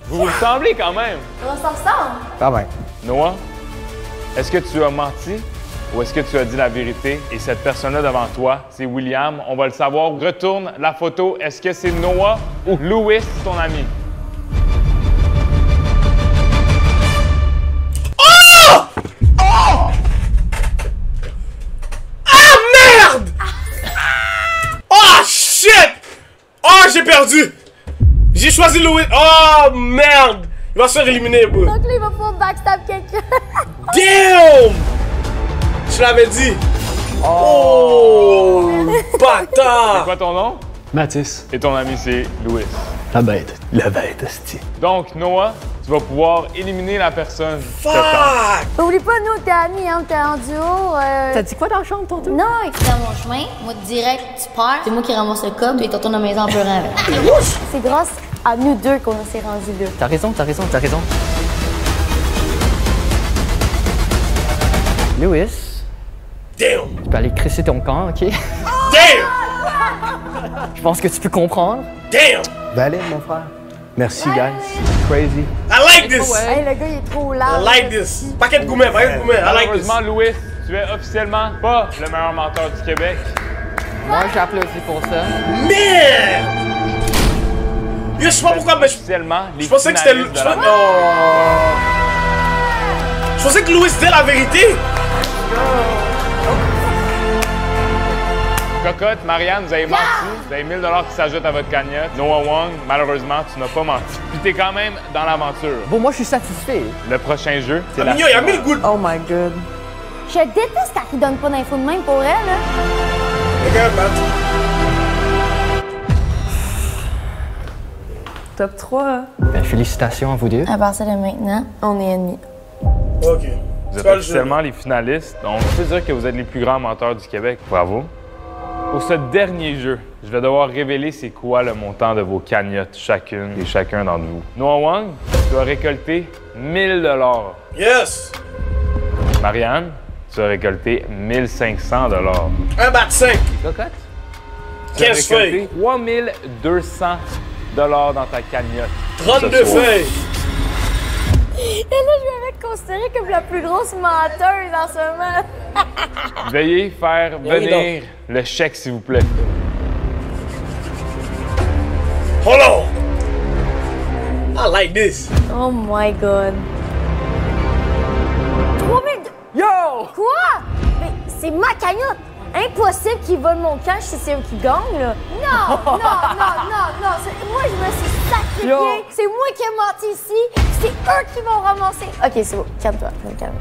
S1: Vous vous ressemblez quand même!
S3: On s'en ressemble.
S12: Ah ben.
S1: Noah, est-ce que tu as menti ou est-ce que tu as dit la vérité? Et cette personne-là devant toi, c'est William. On va le savoir. Retourne la photo. Est-ce que c'est Noah ou Louis, ton ami?
S2: Oh! Oh! Ah, merde! Oh, shit! Oh, j'ai perdu! J'ai choisi Louis. Oh, merde! Il va se faire éliminer, bro.
S3: Donc là, il va pouvoir backstab quelqu'un.
S2: Damn! Je l'avais dit. Oh! Bâtard!
S1: C'est quoi ton nom?
S4: Mathis.
S1: Et ton ami, c'est Louis.
S4: La bête, hostie.
S1: Donc, Noah, tu vas pouvoir éliminer la personne.
S2: Fuck!
S3: Oublie pas, nous, t'es amis, hein, t'es en duo.
S10: T'as dit quoi dans la chambre, tonton?
S3: Non, il est dans mon chemin. Moi, direct, tu pars. C'est moi qui ramasse le cob, et tu retournes à la maison en pleurant avec. C'est grâce à nous deux qu'on s'est rendus là.
S12: T'as raison, t'as raison, t'as raison. Louis.
S2: Damn!
S12: Tu peux aller crisser ton camp, OK?
S2: Damn!
S12: Je pense que tu peux comprendre.
S2: Damn!
S4: Valide, mon frère. Merci, guys. Crazy.
S2: I like this!
S3: Hey, le gars, il est trop large.
S2: I like this! Paquet de gourmet, paquet de gourmet. I like this!
S1: Malheureusement, Louis, tu es officiellement pas le meilleur menteur du Québec.
S12: Moi, j'applaudis pour ça.
S2: Merde! Je sais pas pourquoi, mais je pensais que c'était. Je pensais que Louis disait la vérité!
S1: Cocotte, Marianne, vous avez menti. Vous avez 1000 $ qui s'ajoutent à votre cagnotte. Noah Wong, malheureusement, tu n'as pas menti. Puis t'es quand même dans l'aventure.
S12: Bon, moi, je suis satisfait.
S1: Le prochain jeu, c'est
S2: Ah, mignon, il a mis le goût.
S10: Oh my god.
S3: Je déteste quand il donne pas d'infos de même pour elle, là.
S10: Top 3.
S12: Ben, félicitations à vous deux.
S3: À partir de maintenant, on est ennemis.
S2: Ok.
S1: Vous êtes officiellement les finalistes, donc on peut dire que vous êtes les plus grands menteurs du Québec. Bravo. Pour ce dernier jeu, je vais devoir révéler c'est quoi le montant de vos cagnottes, chacune et chacun d'entre vous. Noah Wong, tu dois récolter 1000 $.
S2: Yes!
S1: Marianne, tu as récolté 1500 $.
S2: Un bat 5.
S12: Cocotte?
S1: Tu as
S2: 15
S1: récolté 3200 $ dans ta cagnotte.
S2: 32 feuilles.
S3: Et là, je vais être considérée comme la plus grosse menteuse en ce moment.
S1: Veuillez faire venir le chèque, s'il vous plaît.
S2: Hold on! I like this.
S3: Oh my god. 3000.
S10: Yo!
S3: Quoi? Mais c'est ma cagnotte. Impossible qu'ils volent mon cash si c'est eux qui gagnent, là. Non, non, non, non, non. Moi, je me suis sacrifiée. C'est moi qui ai menti ici. C'est eux qui vont ramasser. OK, c'est bon. Calme-toi. Calme.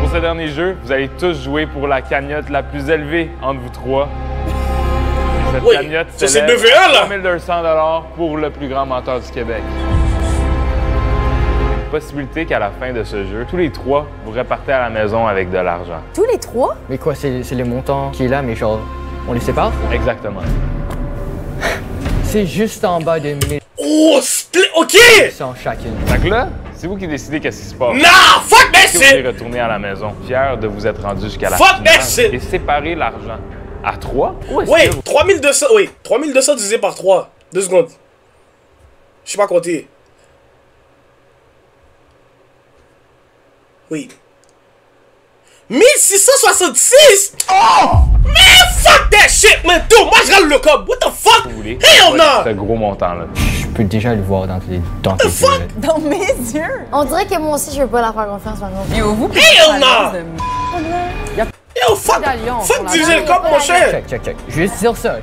S1: Pour ce dernier jeu, vous allez tous jouer pour la cagnotte la plus élevée entre vous trois. Et cette cagnotte,
S2: c'est
S1: s'élève 3200 $ pour le plus grand menteur du Québec. Possibilité qu'à la fin de ce jeu, tous les trois, vous repartez à la maison avec de l'argent.
S3: Tous les trois?
S12: Mais quoi, c'est le montant qui est là, mais genre, on les sépare?
S1: Exactement.
S7: C'est juste en bas de 1000.
S2: Oh, split, ok!
S7: Sans chacune.
S1: Fait que là, c'est vous qui décidez qu'est-ce qui se passe.
S2: Nah, fuck that
S1: Est-ce que vous
S2: shit!
S1: allez retourner à la maison, fier de vous être rendu jusqu'à la
S2: Fuck
S1: finale
S2: that shit!
S1: et séparer l'argent à 3? Ou est-ce
S2: Oui,
S1: que vous...
S2: 3200, oui, 3200 divisé par 3. 2 secondes. Je sais pas compter. Oui. 1666! Oh! Man, fuck that shit, man! Dude, moi je râle le cob! What the fuck? Hell no!
S1: Ce gros montant-là.
S7: Je peux déjà le voir dans tes yeux.
S11: Dans mes yeux!
S3: On dirait que moi aussi, je veux pas la faire confiance maintenant.
S10: Yo, vous
S2: Hell no! Yo, fuck! Fuck diviser le cob, mon cher!
S7: Check. Je vais juste dire ça.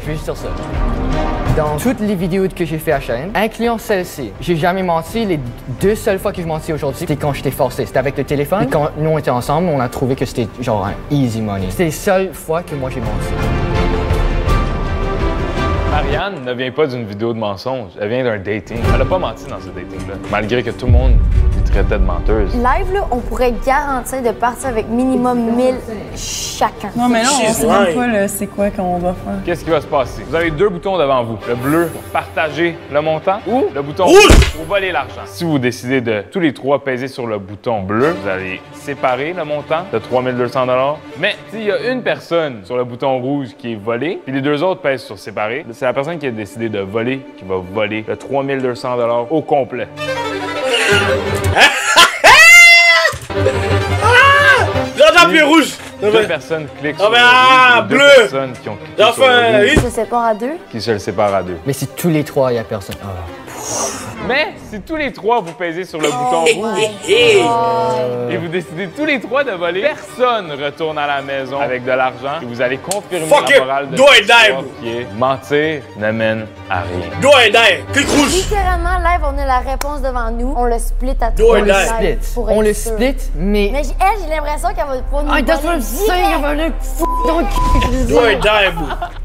S7: Dans toutes les vidéos que j'ai fait à la chaîne, incluant celle-ci, j'ai jamais menti. Les 2 seules fois que je mentis aujourd'hui, c'était quand j'étais forcé. C'était avec le téléphone. Et quand nous on était ensemble, on a trouvé que c'était genre un easy money. C'était les seules fois que moi j'ai menti.
S1: Marianne ne vient pas d'une vidéo de mensonge, elle vient d'un dating. Elle a pas menti dans ce dating-là, malgré que tout le monde lui traitait de menteuse.
S3: Live, là, on pourrait garantir de partir avec minimum 1000 chacun.
S11: Non, mais non, on sait même pas là, c'est quoi qu'on va faire.
S1: Qu'est-ce qui va se passer? Vous avez 2 boutons devant vous. Le bleu pour partager le montant ou le bouton rouge pour voler l'argent. Si vous décidez de tous les 3 peser sur le bouton bleu, vous allez séparer le montant de 3200 $. Mais s'il y a une personne sur le bouton rouge qui est volée, puis les 2 autres pèsent sur séparer, c'est la personne qui a décidé de voler qui va voler le 3200 $ au complet.
S2: J'entends plus rouge!
S1: 2 personnes cliquent sur
S2: le rouge,
S1: bleu! 2 personnes qui ont cliqué sur le rouge.
S3: Ils se séparent à 2.
S1: Qui se le séparent à 2.
S7: Mais si tous les 3, il y a personne.
S1: Mais si tous les 3 vous pesez sur le bouton rouge et vous décidez tous les 3 de voler, personne retourne à la maison avec de l'argent et vous allez confirmer la morale de l'histoire qui est mentir ne mène à rien.
S2: Clic rouge!
S3: Littéralement, live, on a la réponse devant nous. On le split à 3.
S7: On le split, mais...
S3: Mais elle, j'ai l'impression qu'elle va pouvoir nous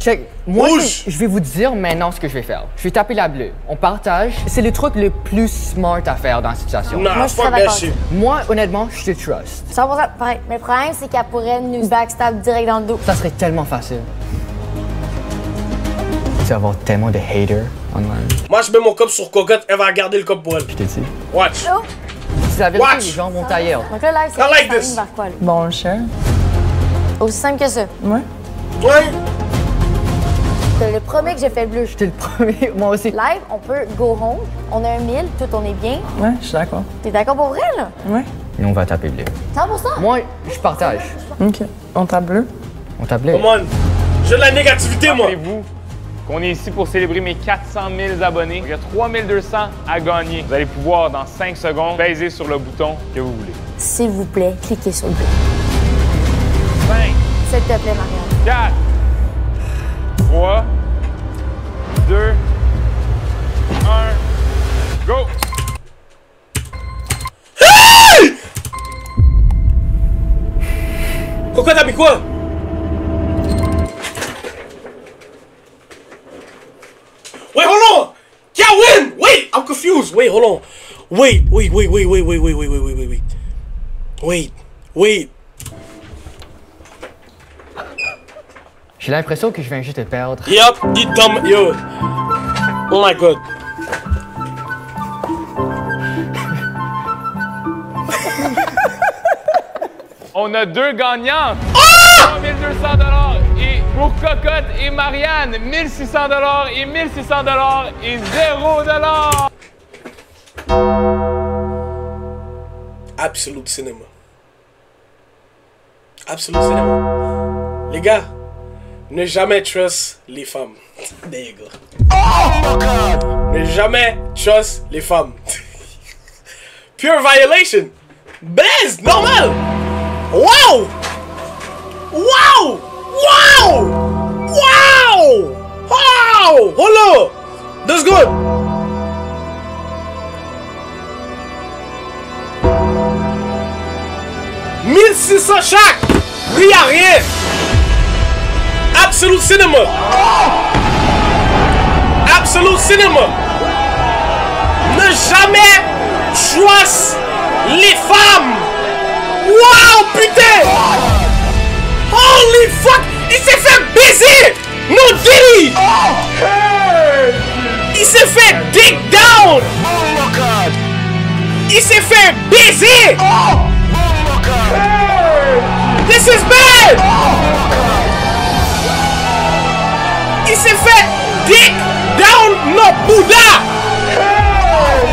S7: Check. Moi, je vais vous dire maintenant ce que je vais faire. Je vais taper la bleue. On partage. C'est le truc le plus smart à faire dans cette situation.
S2: Non, fuck that shit.
S7: Moi, honnêtement, je te trust.
S3: 100% pareil. Mais le problème, c'est qu'elle pourrait nous backstab direct dans le dos.
S7: Ça serait tellement facile. Tu vas avoir tellement de haters online.
S2: Moi, je mets mon cop sur cocotte, elle va garder le cop pour elle.
S7: Je t'ai dit.
S2: Watch.
S7: C'est la vérité, les gens vont ailleurs.
S3: Donc là, live, c'est vers quoi, là?
S11: Bon, le share.
S3: Aussi simple que ça.
S11: Ouais.
S3: C'est le premier que j'ai fait le bleu.
S7: J'étais le premier, moi aussi.
S3: Live, on peut go home. On a 1000, tout, on est bien.
S11: Ouais, je suis d'accord.
S3: T'es d'accord pour vrai, là?
S11: Ouais.
S7: Et on va taper bleu.
S3: 100%?
S7: Moi, je partage.
S11: OK. On tape bleu?
S7: On tape bleu.
S2: Come on. J'ai de la négativité, moi.
S1: Rappelez-vous qu'on est ici pour célébrer mes 400 000 abonnés. Il y a 3200 à gagner. Vous allez pouvoir, dans 5 secondes, peser sur le bouton que vous voulez.
S3: S'il vous plaît, cliquez sur le bleu.
S1: 5.
S3: S'il te plaît, Marianne.
S1: 4. 3. 2. 1. Go!
S2: Hey! Pourquoi t'as mis quoi? Wait, hold on! Can't win! Wait, I'm confused. Wait, hold on. Wait.
S7: J'ai l'impression que je viens juste de perdre.
S2: Yup, you dumb, yo. Oh my god.
S1: On a 2 gagnants. 3200 $ et pour Cocotte et Marianne, 1600 $ et 1600 $ et 0 $.
S2: Absolute Cinema. Absolute Cinema. Les gars, ne jamais trust les femmes. There you go. Oh God! Ne jamais trust les femmes. Pure violation. Blaise, normal. Wow! Wow! Wow! Wow! Wow! Hold on! That's good! « 1600 chaque! Oui, à rien! Absolute Cinema! Absolute Cinema! Ne jamais trust les femmes! Wow, putain! Holy fuck! Il s'est fait baiser! No Diddy! dick down. Il s'est fait baiser. This is bad. Il s'est fait dick down no Bouddha.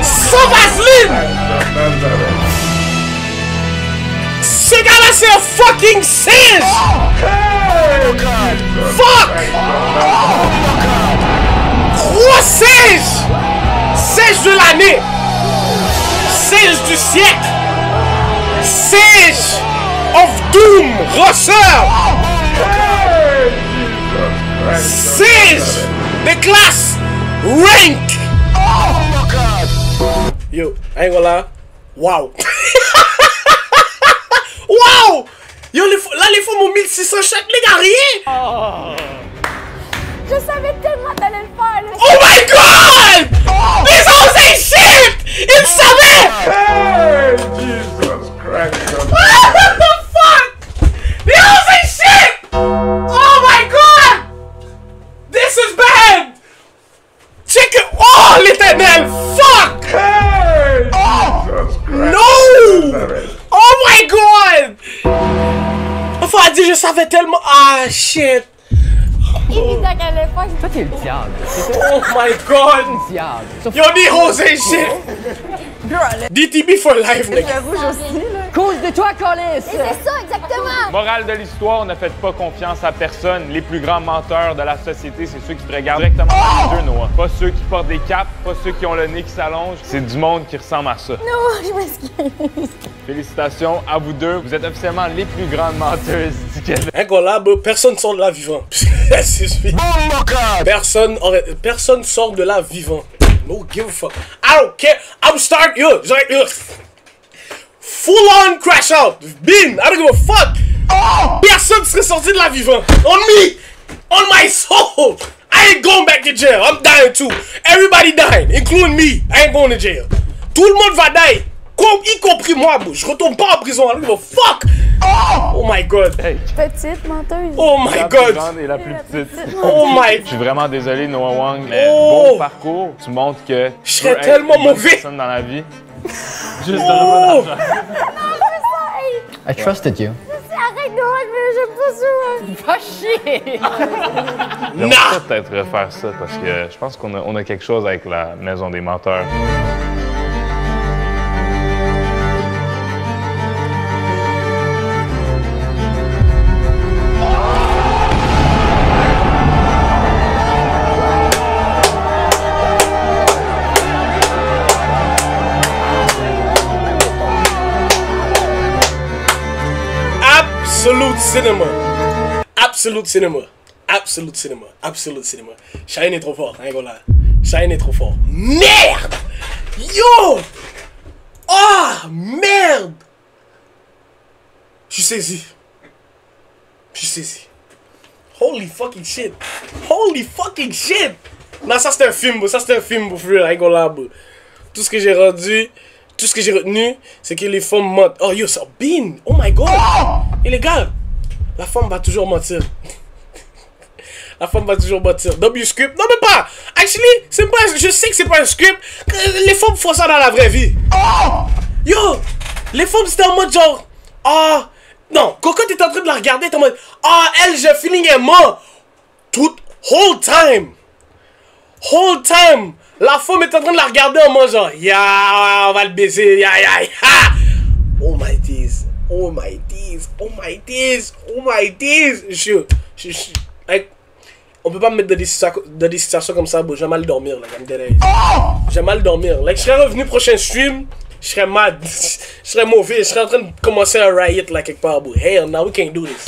S2: Sans vaseline. Ce gars-là, c'est un fucking singe. Fuck. Gros singe. Singe de l'année. Singe du siècle. Singe of Doom. Rosseur. Singe de classe. Rank. Yo, I ain't gonna lie. Wow. Wow. Yo, là, les femmes ont 1600 chaque, les gars, rien.
S3: Je savais tellement que t'allais le faire, là.
S2: Oh my god! These hoes ain't shit! Ils savaient!
S17: Hey, Jesus Christ.
S2: What the fuck? These hoes ain't shit! Oh my god! This is bad! Check it! Oh, l'éternel! Fuck!
S17: Hey, Jesus Christ.
S2: No! Oh my god! Enfin, elle dit, je savais tellement. Ah, shit!
S3: Évidemment qu'elle allait le faire.
S7: Toi, t'es le diable.
S2: Oh my god!
S7: Diable.
S2: Yo, these hoes ain't shit! DTB for life, nigga.
S7: Cause de toi, Collis!
S3: C'est ça, exactement!
S1: Morale de l'histoire, ne faites pas confiance à personne. Les plus grands menteurs de la société, c'est ceux qui te regardent directement dans les yeux, Noah. Pas ceux qui portent des capes, pas ceux qui ont le nez qui s'allonge. C'est du monde qui ressemble à ça.
S3: Non, je m'excuse.
S1: Félicitations à vous deux. Vous êtes officiellement les plus grandes menteuses du Québec.
S2: Incroyable, personne sort de là vivant. Personne sort de là vivant. No give a fuck. I don't care. I'm start. Yo, full on crash out. Bin. I don't give a fuck. Personne serait sorti de là vivant. On me. On my soul. I ain't going back to jail. I'm dying too. Everybody dying, including me. I ain't going to jail. Tout le monde va die. Y compris moi, bro. Je retourne pas en prison. I don't give a fuck. Oh my god.
S1: Hey.
S3: Petite menteuse.
S2: Oh my
S1: La
S2: god.
S1: plus grande et la plus petite.
S2: Oh my.
S1: Je suis vraiment désolé, Noah Wong, mais
S2: Oh.
S1: beau parcours. Tu montres que
S2: Je serais tellement mauvais.
S1: personne dans la vie. Juste
S2: Oh.
S1: de l'argent.
S7: I trusted you.
S3: Arrête, non, j'aime pas ça.
S7: Va chier!
S1: On va peut-être refaire ça parce que je pense qu'on a quelque chose avec la maison des menteurs.
S2: Absolute cinema. Absolute cinema. Absolute cinema. Absolute cinema. Shine est trop fort, hein, gars. Shine est trop fort. Merde! Yo! Oh, merde! Je suis saisi. Je suis saisi. Holy fucking shit. Holy fucking shit! Non, ça c'était un film, bro. Ça c'était un film, bro. Hein, gars, bro. Tout ce que j'ai rendu. Tout ce que j'ai retenu, c'est que les femmes mentent. Oh yo, ça Bean! Oh my god! Et les gars, la femme va toujours mentir. La femme va toujours mentir. W-script? Non, mais pas! Actually, c'est pas, je sais que c'est pas un script. Les femmes font ça dans la vraie vie. Yo! Les femmes, c'était en mode genre. Ah! Non, quand t'es en train de la regarder, t'es en mode. Ah, elle, j'ai feeling elle ment. Tout. Whole time. Whole time. La femme est en train de la regarder en mode genre, ya, on va le baiser, ya, ya, ya. Oh my days, oh my days, oh my days, oh my days. Like, on peut pas me mettre dans des situations comme ça, bro. J'ai mal dormir, là, comme j'ai mal dormir. Like, je serais revenu prochain stream, je serais mad, je serais mauvais, je serais en train de commencer un riot, là, quelque part, bro. Hell, now we can't do this.